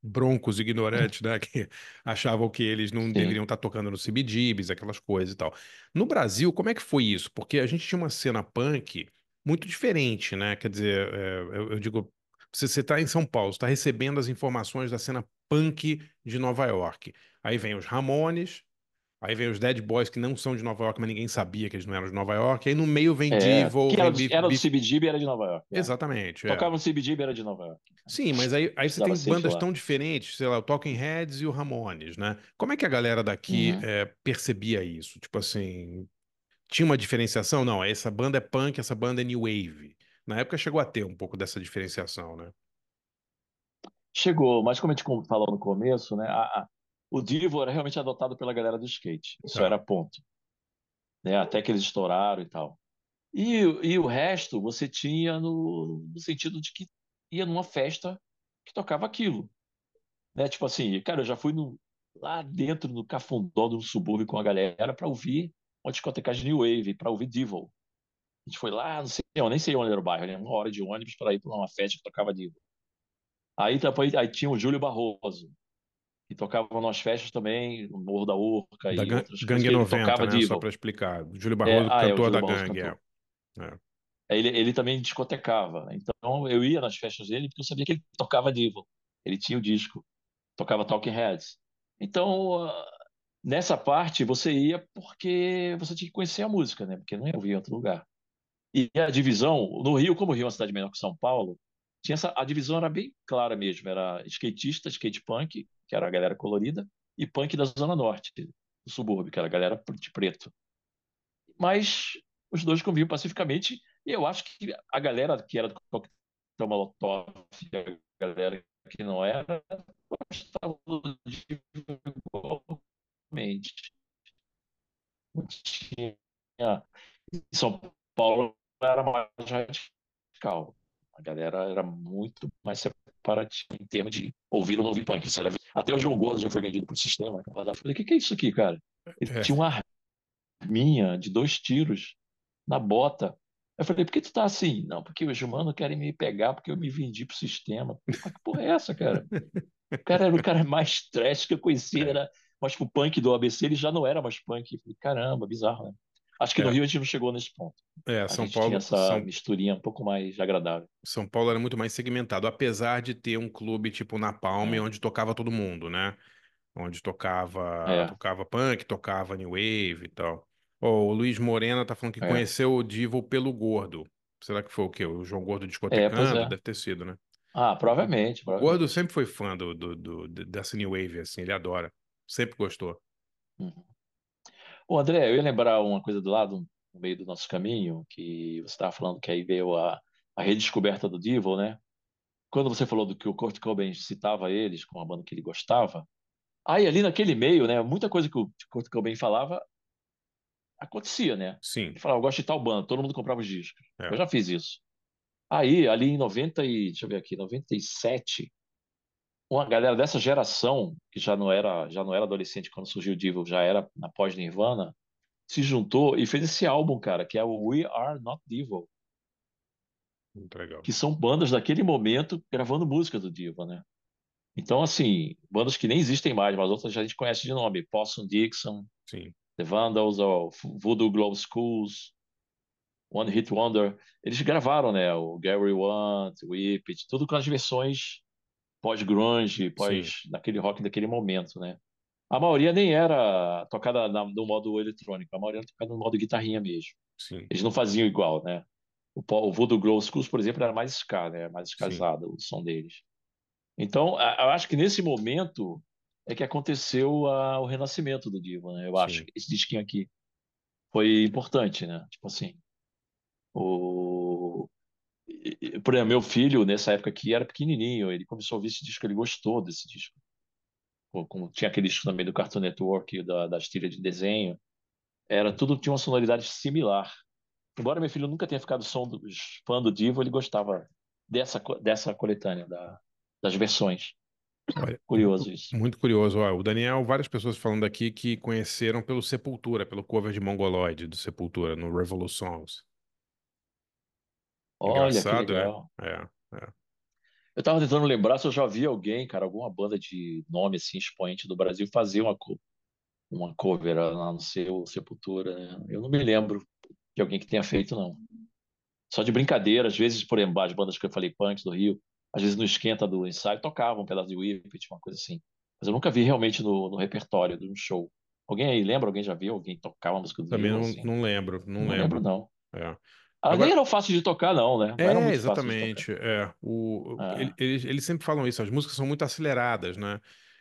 broncos ignorantes, né? Que achavam que eles não sim. deveriam estar tocando no CBGBs, aquelas coisas e tal. No Brasil, como é que foi isso? Porque a gente tinha uma cena punk muito diferente, né? Quer dizer, eu digo, você está em São Paulo, está recebendo as informações da cena punk de Nova York. Aí vem os Ramones. Aí vem os Dead Boys, que não são de Nova York, mas ninguém sabia que eles não eram de Nova York. Aí no meio vem Devo, Que vem Beef, era do Beef... CBGB, era de Nova York. É. Exatamente, é. Tocava no CBGB, era de Nova York. Sim, mas aí você Estudava tem safe bandas lá. tão diferentes, sei lá, o Talking Heads e o Ramones, né? Como é que a galera daqui Uhum. percebia isso? Tipo assim, tinha uma diferenciação? Não, essa banda é punk, essa banda é new wave. Na época chegou a ter um pouco dessa diferenciação, né? Chegou, mas como a gente falou no começo, né? O Divo era realmente adotado pela galera do skate. Isso Tá, era ponto. Né? Até que eles estouraram e tal. E o resto você tinha no sentido de que ia numa festa que tocava aquilo. Né? Tipo assim, cara, eu já fui lá dentro do Cafundó do subúrbio com a galera para ouvir uma discotecagem New Wave, para ouvir Divo. A gente foi lá, não sei, eu nem sei onde era o bairro, né? 1 hora de ônibus para ir para uma festa que tocava Divo. Aí tinha o Júlio Barroso, que tocava nas festas também, no Morro da Urca da e outras coisas, Gangue que ele 90, tocava né? Só Divo. pra explicar. Júlio Barroso, O cantor Júlio da Barroso Gangue, é. cantor. É. Ele também discotecava. Então eu ia nas festas dele porque eu sabia que ele tocava Divo. Ele tinha o disco, tocava Talking Heads. Então, nessa parte você ia porque você tinha que conhecer a música, né? Porque não ia ouvir em outro lugar. E a divisão, no Rio, como o Rio é uma cidade menor que São Paulo, a divisão era bem clara mesmo. Era skatista, skate punk, que era a galera colorida, e punk da Zona Norte, do subúrbio, que era a galera de preto. Mas os dois conviviam pacificamente, e eu acho que a galera que era do Coquetel Molotov e a galera que não era, gostava de igualmente. Não tinha. Em São Paulo era mais radical. A galera era muito mais separativa em termos de ouvir ou não ouvir punk. Isso era... Até o João Gordo já foi vendido pro sistema. Eu falei, o que que é isso aqui, cara? Ele É, tinha uma arminha de 2 tiros na bota. Eu falei, por que tu tá assim? Não, porque os humanos querem me pegar porque eu me vendi pro sistema. Pô, que porra é essa, cara? O cara era o cara mais trash que eu conhecia, é, era, mas pro punk do ABC ele já não era mais punk. Eu falei, caramba, bizarro, né? Acho que no é, Rio a gente não chegou nesse ponto. A São gente tinha Paulo, essa misturinha um pouco mais agradável. São Paulo era muito mais segmentado, apesar de ter um clube tipo Napalm, É, onde tocava todo mundo, né? Onde é, tocava punk, tocava new wave e tal. Ó, o Luiz Morena tá falando que é. conheceu o Divo pelo Gordo. Será que foi o quê? O João Gordo Pois discotecando? é. Deve ter sido, né? Ah, O, provavelmente, o Gordo provavelmente. sempre foi fã dessa new wave, assim, ele adora. Sempre gostou. Uhum. Ô, André, eu ia lembrar uma coisa do lado, no meio do nosso caminho, que você estava falando que aí veio a redescoberta do Devil, né? Quando você falou do que o Kurt Cobain citava eles com a banda que ele gostava, aí ali naquele meio, né, muita coisa que o Kurt Cobain falava acontecia, né? Sim, Ele falava, eu gosto de tal banda, todo mundo comprava os discos. é. Eu já fiz isso. Aí, ali em 90 e, deixa eu ver aqui, 97, uma galera dessa geração, que já não era adolescente quando surgiu o Devil, já era na pós-Nirvana, se juntou e fez esse álbum, cara, que é o We Are Not Devil, Muito legal. que são bandas daquele momento gravando música do Diva, né? Então, assim, bandas que nem existem mais, mas outras a gente conhece de nome, Possum Dixon, Sim, The Vandals, ou Voodoo Glow Skulls, One Hit Wonder, eles gravaram, né? O Gary Want, Whip It, tudo com as versões pós-grunge, sim, daquele rock daquele momento, né? A maioria nem era tocada no modo eletrônico, a maioria era tocada no modo guitarrinha mesmo. sim, Eles não faziam igual, né? O Voodoo Glow Skulls, por exemplo, era mais ska, né? Mais sim, escasado o som deles. Então, eu acho que nesse momento é que aconteceu o renascimento do Divo, né? Eu acho sim. que esse disquinho aqui foi importante, né? Tipo assim, o... por exemplo, meu filho, nessa época aqui, era pequenininho, ele começou a ouvir esse disco, ele gostou desse disco. Como tinha aquele disco também do Cartoon Network, das tiras de desenho, tudo tinha uma sonoridade similar. Embora meu filho nunca tenha ficado fã do Divo, ele gostava dessa coletânea, das versões. Olha, Curioso isso. muito curioso. Ó, o Daniel, várias pessoas falando aqui que conheceram pelo Sepultura, pelo cover de Mongoloid do Sepultura, no Revolutions. Olha que Engraçado, né? legal. É, é. Eu tava tentando lembrar se eu já vi alguém, cara, alguma banda de nome assim, expoente do Brasil, fazer uma cover lá no seu Sepultura, né? Eu não me lembro de alguém que tenha feito, não. Só de brincadeira, às vezes, por exemplo, as bandas que eu falei, punks do Rio, às vezes no esquenta do ensaio tocavam um pedaço de Whip It, uma coisa assim. Mas eu nunca vi realmente no repertório de um show. Alguém aí lembra? Alguém já viu? Alguém tocar uma música do Também Dio, não, assim? não lembro, não Não lembro, lembro. não. É. Ah, nem Agora, era fácil de tocar, não, né? Não era muito fácil de tocar. exatamente. Ah, Eles sempre falam isso, as músicas são muito aceleradas, né?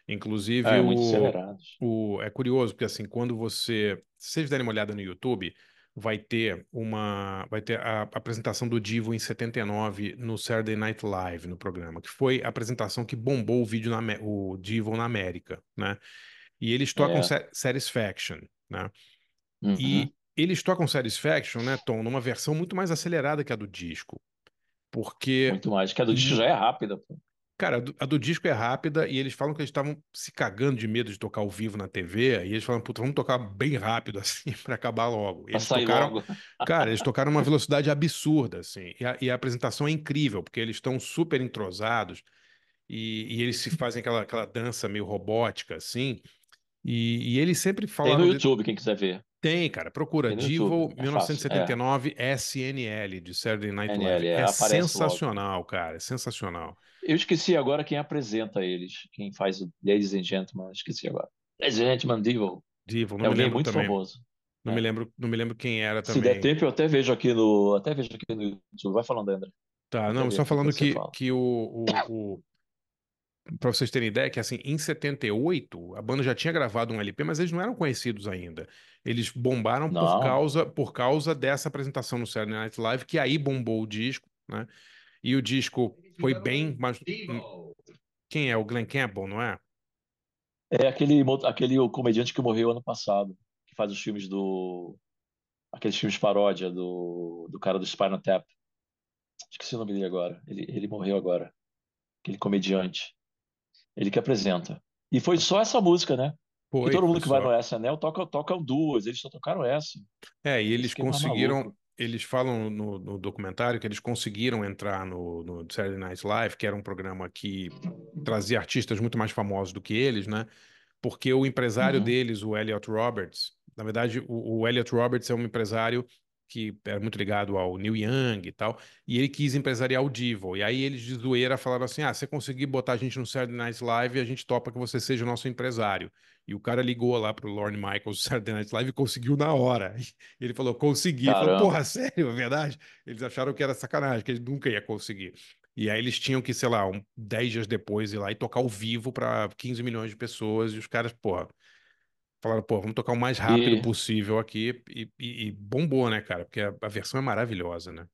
Inclusive, muito acelerados. é curioso, porque assim, quando se vocês derem uma olhada no YouTube, vai ter a apresentação do Divo em 79 no Saturday Night Live, no programa, que foi a apresentação que bombou o vídeo, o Divo na América, né? E eles tocam É. Satisfaction, né? Uhum. E eles tocam Satisfaction, né, Tom, numa versão muito mais acelerada que a do disco. Porque, Muito mais. Que a do disco mu- já é rápida, pô. cara, a do disco é rápida e eles falam que eles estavam se cagando de medo de tocar ao vivo na TV. E eles falam, puta, vamos tocar bem rápido assim pra acabar logo. E Pra eles sair tocaram, logo. cara, eles tocaram uma velocidade absurda, assim. E a apresentação é incrível, porque eles estão super entrosados e eles se fazem aquela dança meio robótica, assim. E eles sempre Tem no falaram de. YouTube, quem quiser ver. Tem, cara, procura Tem no YouTube. Divo É fácil. É. 1979 SNL de Saturday Night Live. NL, É aparece logo. sensacional, cara, é sensacional. Eu esqueci agora quem apresenta eles. Quem faz o Ladies and Gentlemen. Esqueci agora. Ladies and Gentlemen, Devil. Divo, não É me alguém lembro muito também. famoso. É. Não me lembro quem era Se der também. tempo, eu até vejo aqui no YouTube. Vai falando, André. Tá, Até não, ver só aqui falando enquanto você fala. que para vocês terem ideia, que assim, em 78 a banda já tinha gravado um LP, mas eles não eram conhecidos ainda. Eles bombaram Não, por causa dessa apresentação no Saturday Night Live, que aí bombou o disco, né? E o disco foi bem, mas quem é? O Glenn Campbell, não é? é aquele o comediante que morreu ano passado, que faz os filmes aqueles filmes paródia do cara do Spinal Tap. Esqueci o nome dele agora. Ele morreu agora. Aquele comediante. Ele que apresenta. E foi só essa música, né? Que todo Foi mundo que vai no só. SNL toca duas. Eles só tocaram essa. É, e eles Isso que é mais conseguiram, maluco. eles falam no documentário que eles conseguiram entrar no Saturday Night Live, que era um programa que trazia artistas muito mais famosos do que eles, né? Porque o empresário Uhum. deles, o Elliot Roberts, na verdade, o Elliot Roberts é um empresário que era muito ligado ao Neil Young e tal, e ele quis empresariar o Divo. E aí eles de zoeira falaram assim: ah, se você conseguir botar a gente no Saturday Night Live, a gente topa que você seja o nosso empresário. E o cara ligou lá pro Lorne Michaels do Saturday Night Live e conseguiu na hora. E ele falou: consegui. Ele falou: porra, Caramba. sério, é verdade? Eles acharam que era sacanagem, que ele nunca ia conseguir. E aí eles tinham que, sei lá, 10 dias depois ir lá e tocar ao vivo para 15 milhões de pessoas. E os caras, porra, falaram, pô, vamos tocar o mais rápido E possível aqui. E bombou, né, cara? Porque a versão é maravilhosa, né?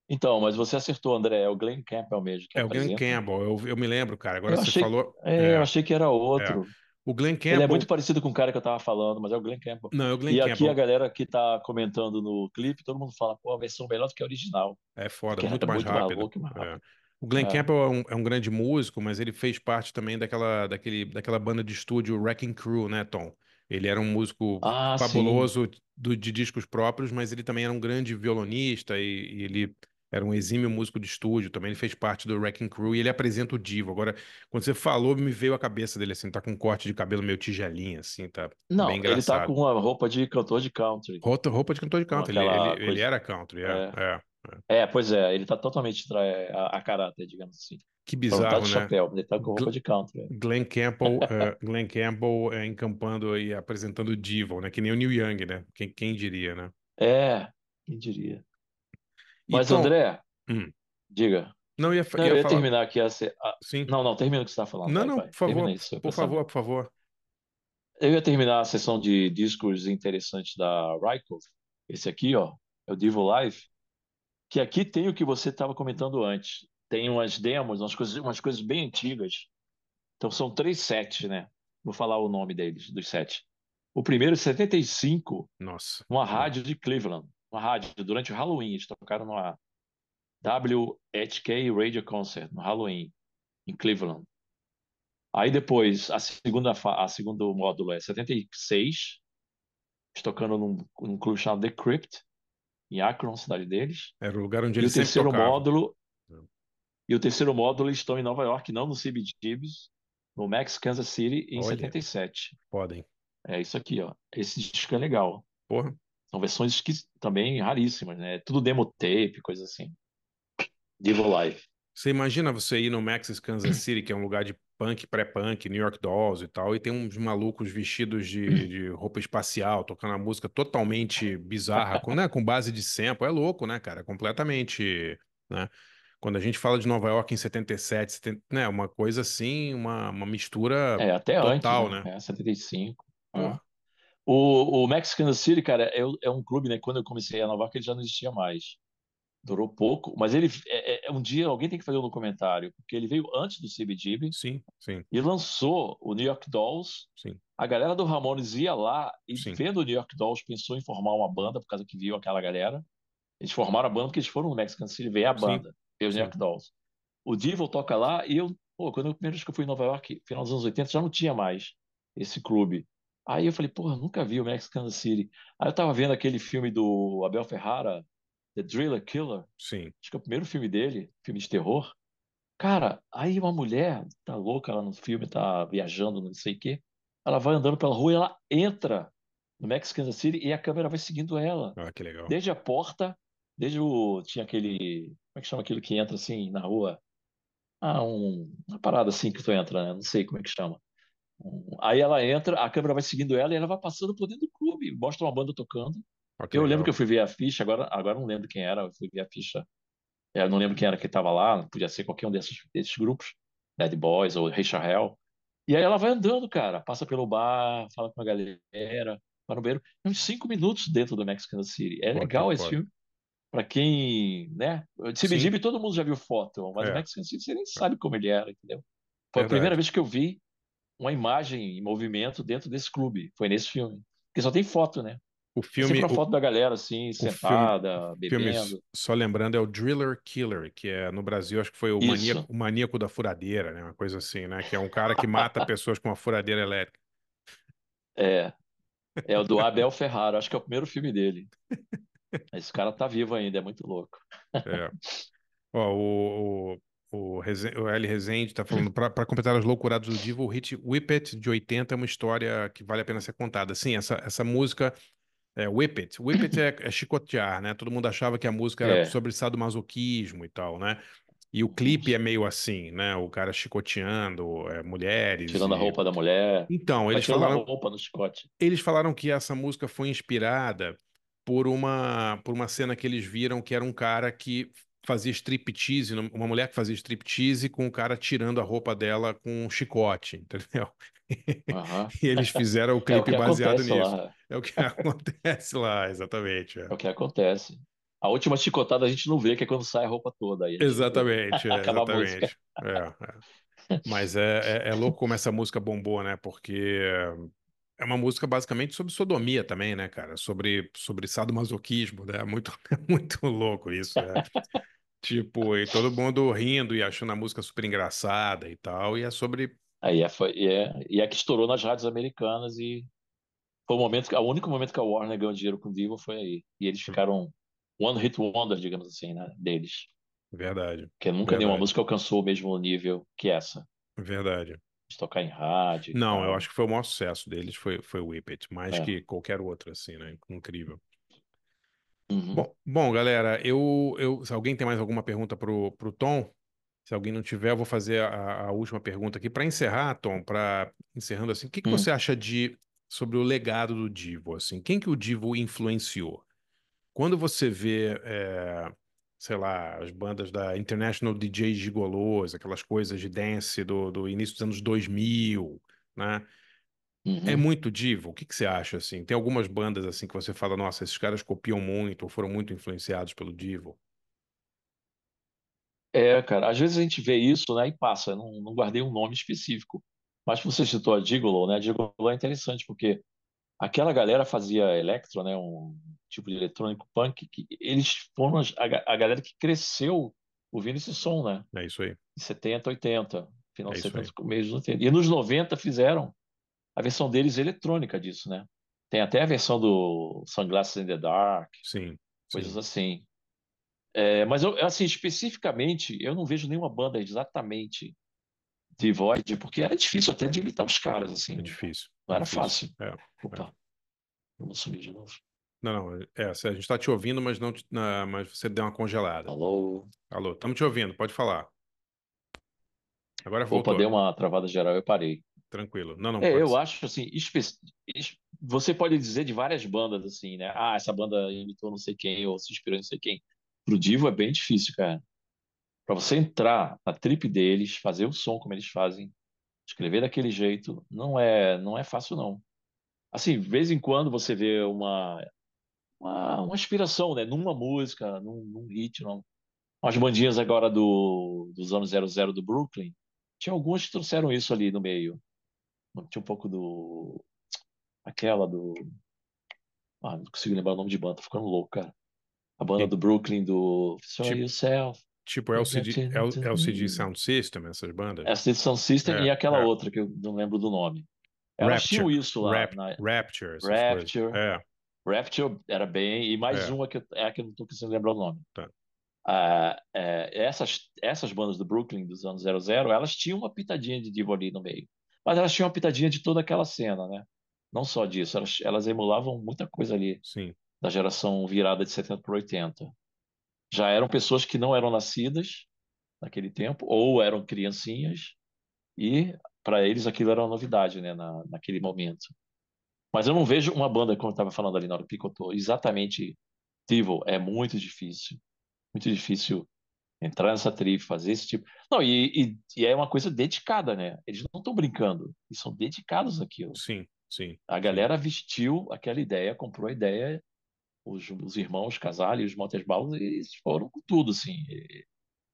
então, mas você acertou, André. É o Glenn Campbell mesmo que É o Glenn apresenta. Campbell, eu me lembro, cara. Agora Eu você achei, falou. eu achei que era É. outro. O Glenn Ele é muito Campbell. parecido com o cara que eu tava falando, mas é o Glenn Campbell. Não, é o Glenn E aqui a Campbell. galera que tá comentando no clipe, todo mundo fala, pô, a versão melhor do que a original. É foda, Porque muito é mais muito mais rápido. louco e mais É. rápido. O Glenn É. Campbell é um grande músico, mas ele fez parte também daquela banda de estúdio Wrecking Crew, né, Tom? Ele era um músico Ah, sim. fabuloso de discos próprios, mas ele também era um grande violonista e ele era um exímio músico de estúdio também. Ele fez parte do Wrecking Crew e ele apresenta o Divo. Agora, quando você falou, me veio a cabeça dele assim, tá com um corte de cabelo meio tigelinha, assim, tá bem Não, ele tá com engraçado. uma roupa de cantor de country, Roupa de cantor de com country, ele, ele, aquela ele coisa. era country, É, é. pois é, ele tá totalmente a caráter, digamos assim. Que Só não tá bizarro, de né? chapéu, ele tá com roupa de country. Glenn Campbell encampando e apresentando o Devil, né? Que nem o Neil Young, né? Quem diria, né? Quem diria. E Mas, Tom, André, hum, diga. não ia, Não, ia eu ia falar, terminar aqui sim. Não, não, termina o que você está falando. Não, Vai, não, vai. por Termina favor, aí seu por favor, pensamento. por favor. Eu ia terminar a sessão de discos interessantes da Rykoff. Esse aqui, ó, é o Divo Live. Que aqui tem o que você estava comentando antes. Tem umas demos, umas coisas bem antigas. Então são três sets, né? Vou falar o nome deles, dos sets. O primeiro, 75, Nossa, numa rádio de Cleveland. Uma rádio, durante o Halloween. Eles tocaram numa WHK Radio Concert, no Halloween, em Cleveland. Aí depois, a segundo módulo é 76, tocando num clube chamado The Crypt, em Akron, cidade deles. era o lugar onde E ele o sempre terceiro tocava. módulo, e o terceiro módulo eles estão em Nova York, não no CBGBs, no Max Kansas City em Olha, 77. podem. É isso aqui, ó. Esse disco é legal. Porra. São versões que também raríssimas, né? Tudo demo tape, coisa assim. Divo Live. Você imagina você ir no Max's Kansas City, que é um lugar de punk, pré-punk, New York Dolls e tal, e tem uns malucos vestidos de roupa espacial, tocando uma música totalmente bizarra, né, com base de sample. É louco, né, cara? Completamente, né? Quando a gente fala de Nova York em 77, 70, né, uma coisa assim, uma mistura Até antes, total, né? né? 75. É. Porra, O Max Kansas City, cara, é um clube, né? Quando eu comecei a Nova York, ele já não existia mais. Durou pouco, mas ele um dia alguém tem que fazer um documentário, porque ele veio antes do CBGB sim, sim, e lançou o New York Dolls. sim, A galera do Ramones ia lá e sim, vendo o New York Dolls pensou em formar uma banda por causa que viu aquela galera. Eles formaram a banda porque eles foram no Mexican City ver a sim, banda, ver os New sim. York Dolls. O Divo toca lá e quando a primeira vez que eu fui em Nova York, final dos anos 80, já não tinha mais esse clube. Aí eu falei, porra, nunca vi o Mexican City. Aí eu tava vendo aquele filme do Abel Ferrara, The Driller Killer, Sim. acho que é o primeiro filme dele, filme de terror. Cara, aí uma mulher tá louca lá no filme, tá viajando, não sei o quê. Ela vai andando pela rua e ela entra no Mexican City e a câmera vai seguindo ela. Ah, que legal. Desde a porta, desde o. Tinha aquele. Como é que chama aquilo que entra assim na rua? Ah, uma parada assim que tu entra, né? Não sei como é que chama. Aí ela entra, a câmera vai seguindo ela e ela vai passando por dentro do clube, mostra uma banda tocando. Ah, que Eu lembro que legal. eu fui ver a ficha, agora não lembro quem era, eu fui ver a ficha. Eu não lembro quem era que estava lá, podia ser qualquer um desses grupos, Dead Boys ou Rei Hell. E aí ela vai andando, cara, passa pelo bar, fala com a galera, vai no banheiro, uns 5 minutos dentro do Mexican City. É Pô, que legal esse foda. filme, pra quem, né? De Sim, CBGB todo mundo já viu foto, mas o é, Mexican City você nem sabe como ele era, entendeu? Foi a primeira verdade. vez que eu vi uma imagem em movimento dentro desse clube, foi nesse filme. Porque só tem foto, né? O É filme, sempre uma foto da galera, assim, o filme, sentada, filme, bebendo. só lembrando, é o Driller Killer, que é no Brasil, acho que foi Isso. o maníaco da furadeira, né? Uma coisa assim, né? Que é um cara que mata pessoas com uma furadeira elétrica. É, é o do Abel Ferrara, acho que é o primeiro filme dele. Esse cara tá vivo ainda, é muito louco. É. Ó, o L. Rezende tá falando, para completar as loucuradas do Divo, o hit Whip It, de 80, é uma história que vale a pena ser contada. Sim, essa música, Whip It. Whip It é chicotear, né? Todo mundo achava que a música era É. sobre sadomasoquismo e tal, né? E o Uhum. clipe é meio assim, né? O cara chicoteando mulheres Tirando a e... roupa da mulher. Então, Vai tirando a roupa no chicote. eles falaram que essa música foi inspirada por uma cena que eles viram que era um cara que fazia striptease, uma mulher que fazia striptease com o cara tirando a roupa dela com um chicote, entendeu? Aham. E eles fizeram o É o clipe que baseado acontece nisso. lá. É o que acontece lá, exatamente. É o que acontece. A última chicotada a gente não vê, que é quando sai a roupa toda. Aí a gente vê. Exatamente, Acaba a música. exatamente. Mas é louco como essa música bombou, né? Porque é uma música basicamente sobre sodomia também, né, cara? Sobre sadomasoquismo, né? Muito, é muito louco isso, né? Tipo, e todo mundo rindo e achando a música super engraçada e tal. E é sobre. E é que estourou nas rádios americanas e foi o único momento que a Warner ganhou dinheiro com o Divo foi aí. E eles ficaram one hit wonder, digamos assim, né, deles. Verdade, Porque nunca nenhuma verdade, música alcançou o mesmo nível que essa, verdade. de tocar em rádio e Não, eu acho tal. que foi o maior sucesso deles, foi o Whip It, mais É. que qualquer outro, assim, né? Incrível. Uhum, Bom, galera, se alguém tem mais alguma pergunta pro Tom, se alguém não tiver, eu vou fazer a última pergunta aqui. Para encerrar, Tom, para encerrando assim, o que que uhum, você acha sobre o legado do Divo, assim? Quem que o Divo influenciou? Quando você vê, sei lá, as bandas da International DJ Gigolos, aquelas coisas de dance do início dos anos 2000, né? É uhum. muito divo. O que que você acha assim? Tem algumas bandas assim que você fala, nossa, esses caras copiam muito ou foram muito influenciados pelo divo. É, cara, às vezes a gente vê isso, né, e passa, não guardei um nome específico. Mas você citou a Gigolo, né? A Gigolo é interessante porque aquela galera fazia electro, né, um tipo de eletrônico punk, que eles foram a galera que cresceu ouvindo esse som, né? É isso aí. Em 70, 80, final É de isso 70, aí. começo dos 80. E nos 90 fizeram a versão deles eletrônica disso, né? Tem até a versão do Sunglasses in the Dark, Sim, coisas sim. assim. Mas assim, especificamente, eu não vejo nenhuma banda exatamente de Void, porque era difícil até de imitar os caras, É assim, difícil. não era Difícil. fácil. É. Opa, vamos subir de novo. Não, não. A gente está te ouvindo, mas não, mas você deu uma congelada. Alô? Alô, estamos te ouvindo, pode falar. Agora Opa, deu voltou. uma travada geral, eu parei. Tranquilo. Não, não, pode Eu ser. acho assim, você pode dizer de várias bandas assim, né? Ah, essa banda imitou não sei quem ou se inspirou em não sei quem. Pro Divo é bem difícil, cara. Pra você entrar na trip deles, fazer o som como eles fazem, escrever daquele jeito, não é fácil não. Assim, de vez em quando você vê uma inspiração, né? Numa música, num hit, não. As bandinhas agora dos anos 00 do Brooklyn, tinha algumas que trouxeram isso ali no meio. Tinha um pouco aquela do. Ah, não consigo lembrar o nome de banda, tô ficando louco, cara. A banda E, do Brooklyn, do Show tipo, Yourself. tipo LCD Sound System, essas bandas. Essa Sound System e É, aquela é. outra que eu não lembro do nome. Elas tinham Rapture, isso lá na Rapture, essas coisas. Rapture. Rapture era bem. E mais É, uma é a que eu não tô conseguindo lembrar o nome. tá. Essas bandas do Brooklyn dos anos 00, elas tinham uma pitadinha de divo ali no meio. Mas elas tinham uma pitadinha de toda aquela cena, né? Não só disso, elas emulavam muita coisa ali Sim, da geração virada de 70 para 80. Já eram pessoas que não eram nascidas naquele tempo, ou eram criancinhas, e para eles aquilo era uma novidade, né, naquele momento. Mas eu não vejo uma banda, como eu estava falando ali na hora que picotou, exatamente Divo. É muito difícil entrar nessa trip, fazer esse tipo. Não, e é uma coisa dedicada, né? Eles não estão brincando, eles são dedicados àquilo. sim, sim, A sim, galera vestiu aquela ideia, comprou a ideia, os irmãos Casale, os Montes Balos, eles foram com tudo, assim.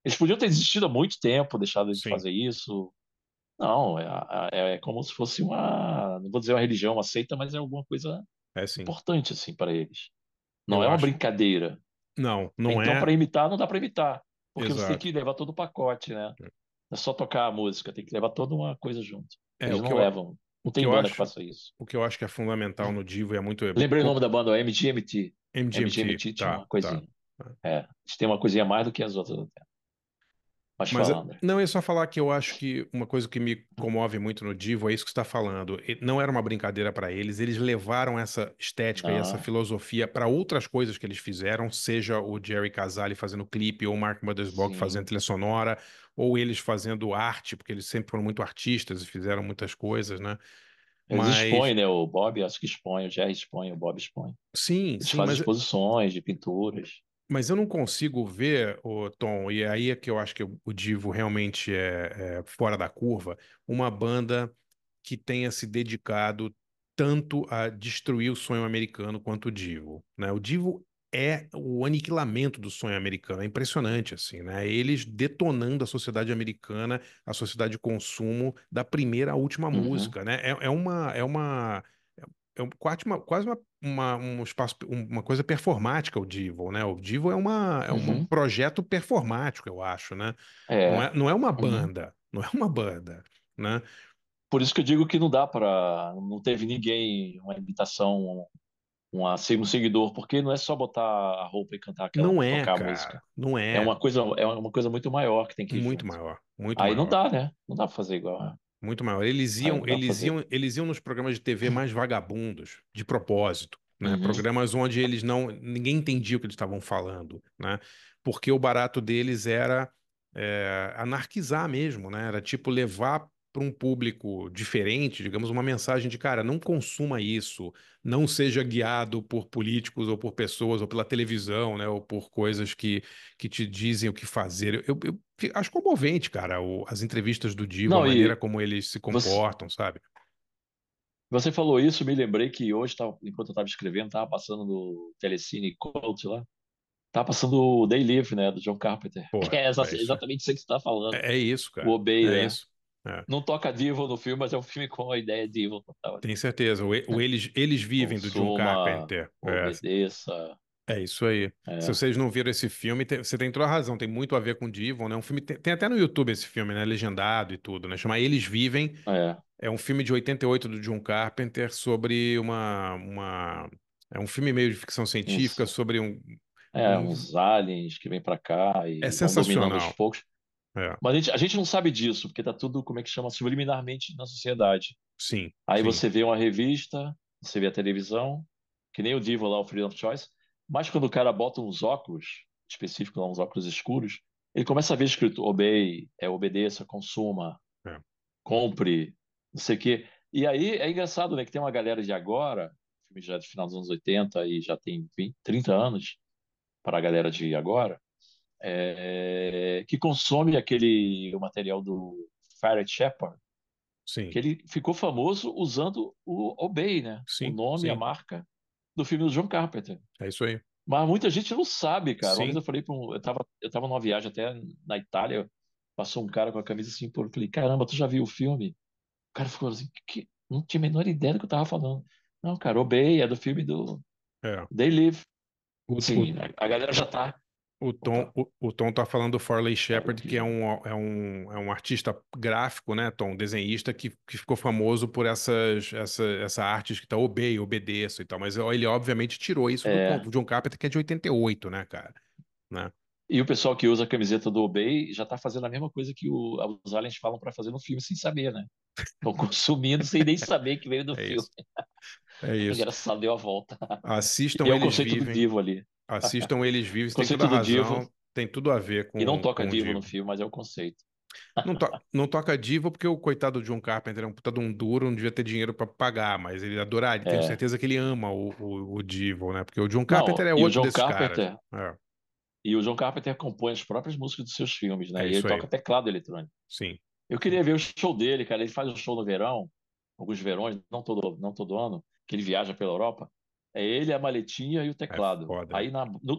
Eles podiam ter desistido há muito tempo, deixado de sim. fazer isso. Não, é como se fosse uma, não vou dizer uma religião, uma seita, mas é alguma coisa É sim. importante assim para eles. Não Eu é uma acho. brincadeira. Não, não Então, é. para imitar, não dá para imitar, porque você tem Exato. que levar todo o pacote, né? Não é só tocar a música, tem que levar toda uma coisa junto. É, Eles não levam. o Não que tem eu banda que acho, faça isso. o que eu acho que é fundamental no Divo é muito Lembrei o nome da banda, ó, MGMT. MGMT, MGMT tinha tá, uma tá. coisinha. É, eles têm uma coisinha a mais do que as outras até. Pode Mas falar, André. não, é só falar que eu acho que uma coisa que me comove muito no Divo é isso que você está falando. Não era uma brincadeira para eles levaram essa estética e essa Não, filosofia para outras coisas que eles fizeram, seja o Jerry Casale fazendo clipe, ou o Mark Mothersbaugh fazendo sim. trilha sonora, ou eles fazendo arte, porque eles sempre foram muito artistas e fizeram muitas coisas, né? Eles expõem, Mas né? O Bob, acho que expõe, o Jerry expõe, o Bob expõe. sim, Eles sim, fazem exposições de pinturas. mas eu não consigo ver, o Tom, e aí é que eu acho que o Divo realmente é fora da curva, uma banda que tenha se dedicado tanto a destruir o sonho americano quanto o Divo, né? O Divo é o aniquilamento do sonho americano, é impressionante assim, né? Eles detonando a sociedade americana, a sociedade de consumo da primeira à última Uhum, música, né? Quase um espaço, uma coisa performática o Divo, né? O Divo é um uhum. projeto performático, eu acho, né? É. Não é uma Uhum. banda, não é uma banda, né? Por isso que eu digo que não dá para. Não teve ninguém, uma imitação, um seguidor, porque não é só botar a roupa e cantar aquela, Não é, tocar a música. cara, não é. É uma coisa muito maior que tem que ir Muito junto. maior, muito Aí não maior. dá, né? Não dá pra fazer igual, né? Muito maior. Aí não dá pra fazer. Eles iam nos programas de TV mais vagabundos, de propósito, né? Uhum, Programas onde eles não, ninguém entendia o que eles estavam falando, né? Porque o barato deles era anarquizar mesmo, né? Era tipo levar para um público diferente, digamos, uma mensagem de, cara, não consuma isso, não seja guiado por políticos ou por pessoas ou pela televisão, né? Ou por coisas que te dizem o que fazer. Acho comovente, cara, as entrevistas do Divo, a não, maneira e como eles se você, comportam, sabe? você falou isso, me lembrei que hoje, enquanto eu estava escrevendo, estava passando no Telecine Cult lá, tava passando o They Live, né, do John Carpenter. Porra, É é isso. exatamente isso que você está falando. É isso, O cara. Obey, É né? isso. É. Não toca Devil no filme, mas é um filme com a ideia de Devil total. Tenho certeza. Eles vivem do John Consuma, Carpenter. obedeça. É isso aí. Se É, vocês não viram esse filme, você tem toda a razão. Tem muito a ver com Devon, né? Um filme tem até no YouTube esse filme, né? Legendado e tudo, né? Chama Eles Vivem. é, É um filme de 88 do John Carpenter sobre é um filme meio de ficção científica uns, sobre um... uns aliens que vêm para cá É e vão dominando aos sensacional. poucos. É. Mas a gente não sabe disso, porque tá tudo, como é que chama, subliminarmente na sociedade. Sim, Aí sim. você vê uma revista, você vê a televisão, que nem o Divo lá, o Freedom of Choice, mas quando o cara bota uns óculos específicos, lá, uns óculos escuros, ele começa a ver escrito obey, obedeça, consuma, É. compre, não sei o quê. E aí é engraçado, né, que tem uma galera de agora, filme já é de final dos anos 80 e já tem 20, 30 anos para a galera de agora, que consome o material do Farrell Shepard, Sim, que ele ficou famoso usando o Obey, né? O sim, nome, a sim. marca do filme do John Carpenter. É isso aí. Mas muita gente não sabe, cara. Uma vez Sim. eu falei para eu tava numa viagem até na Itália, passou um cara com a camisa assim, pô, eu falei, caramba, tu já viu o filme? O cara ficou assim, não tinha a menor ideia do que eu tava falando. Não, cara, Obey é do filme do É. They Live. O, o, Sim, a galera já tá. Opa, o Tom tá falando do Farley falei Shepard, que aqui. é um artista gráfico, né, Tom? Desenhista que ficou famoso por essa arte que tá obedeço e tal. Mas ó, ele obviamente tirou isso É, do John Carpenter, que é de 88, né, cara? Né? e o pessoal que usa a camiseta do Obey já tá fazendo a mesma coisa que os aliens falam para fazer no filme sem saber, né? Estão consumindo sem nem saber que veio do É filme. isso. É isso. Engraçado, deu a volta. E Assistam é o Eles conceito do Vivem. Divo ali. Assistam Eles Vivem, O você tem toda conceito a do Divo, razão. Tem tudo a ver e não toca com o Divo no Divo. filme, mas é o conceito. Não toca diva porque o coitado do John Carpenter é um puta de um duro, não devia ter dinheiro pra pagar, mas ele adoraria, tenho É. certeza que ele ama o Divo, né? Porque o John Carpenter Não, é outro desses caras. É, E o John Carpenter compõe as próprias músicas dos seus filmes, é né? E ele isso aí. toca teclado eletrônico. Sim, Eu sim. queria ver o show dele, cara. Ele faz um show no verão, alguns verões, não todo ano, que ele viaja pela Europa. É ele, a maletinha e o É teclado. foda, né? Aí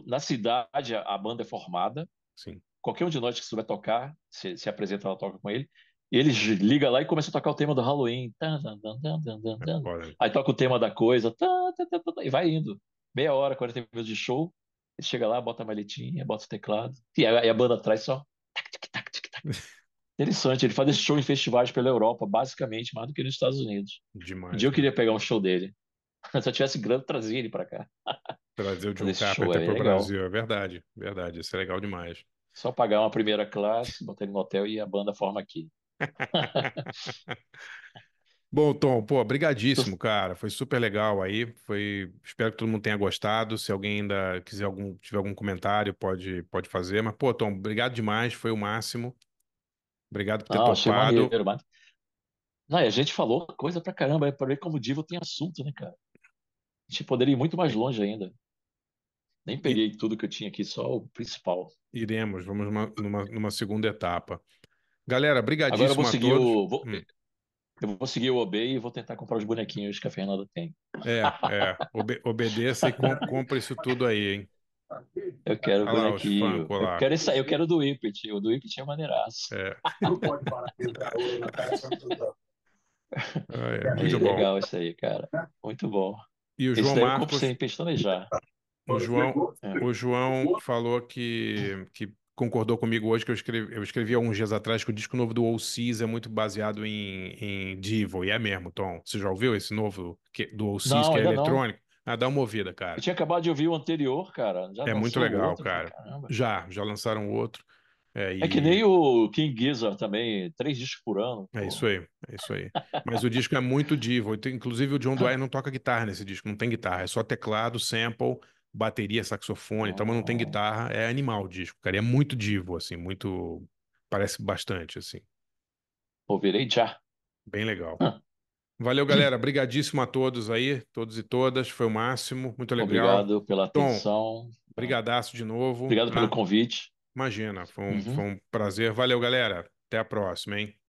na cidade a banda é formada. Sim. Qualquer um de nós que souber tocar, se apresenta, ela toca com ele. E ele liga lá e começa a tocar o tema do Halloween. Tan, tan, tan, tan, tan, tan, É tan. foda. Aí toca o tema da coisa. Tan, e vai indo. Meia hora, 40 minutos de show. Ele chega lá, bota a maletinha, bota o teclado. E a banda atrás só. Tac, tic, tac, tic, tac. Interessante, ele faz esse show em festivais pela Europa, basicamente, mais do que nos Estados Unidos. Um dia Demais, eu queria cara. pegar um show dele. Se eu tivesse grana, trazia ele pra cá. Trazer o Fazer John esse show Carpenter é pro legal. Brasil, é verdade, verdade. Isso é legal demais. Só pagar uma primeira classe, botar ele no hotel e a banda forma aqui. Bom, Tom, pô, brigadíssimo, Tô- cara. Foi super legal aí. Espero que todo mundo tenha gostado. Se alguém ainda quiser tiver algum comentário, pode fazer. Mas, pô, Tom, obrigado demais. Foi o máximo. Obrigado por ter Não, achei topado. maneiro, mas. Não, e a gente falou coisa pra caramba, é pra ver como Divo tem assunto, né, cara? A gente poderia ir muito mais longe ainda. Nem I- peguei tudo que eu tinha aqui, só o principal. Iremos, vamos numa segunda etapa. Galera, Agora eu vou brigadíssimo a seguir todos. o. Eu vou seguir o OB e vou tentar comprar os bonequinhos que a Fernanda tem. Obedeça e compra isso tudo aí, hein? Eu quero Olha lá, os bonequinho. Funko Eu lá. quero esse aí, eu quero o do Whippet. O do Whippet é maneiraço. É, Aí, muito bom. legal esse aí, cara. Muito bom. E o Esse João daí eu compro Marcos, sem pestanejar. o João, É. o João falou que concordou comigo hoje que eu escrevi há uns dias atrás que o disco novo do Alcides é muito baseado em Divo, e é mesmo, Tom. Você já ouviu esse novo do Alcides, Não, que é ainda não. eletrônico? Ah, dá uma ouvida, Eu cara. tinha acabado de ouvir o anterior, cara. Já É muito lançou o legal, outro. Eu falei, cara. caramba. Já lançaram outro. É, É que nem o King Gizzard também, 3 discos por ano. é isso Pô. aí, é isso aí. Mas o disco é muito divo. Inclusive o John Dwyer não toca guitarra nesse disco, não tem guitarra, é só teclado, sample, bateria, saxofone, então, mas não tem Oh, guitarra, é animal o disco, cara. E é muito divo, assim, muito. Parece bastante, assim. ouvirei já. Bem legal. Valeu, galera. Brigadíssimo a todos aí, todos e todas. Foi o máximo, muito legal. Obrigado pela Tom, atenção. Tá? brigadaço de novo, Obrigado pelo tá? convite. Imagina, foi um, Uhum. foi um prazer. Valeu, galera. Até a próxima, hein?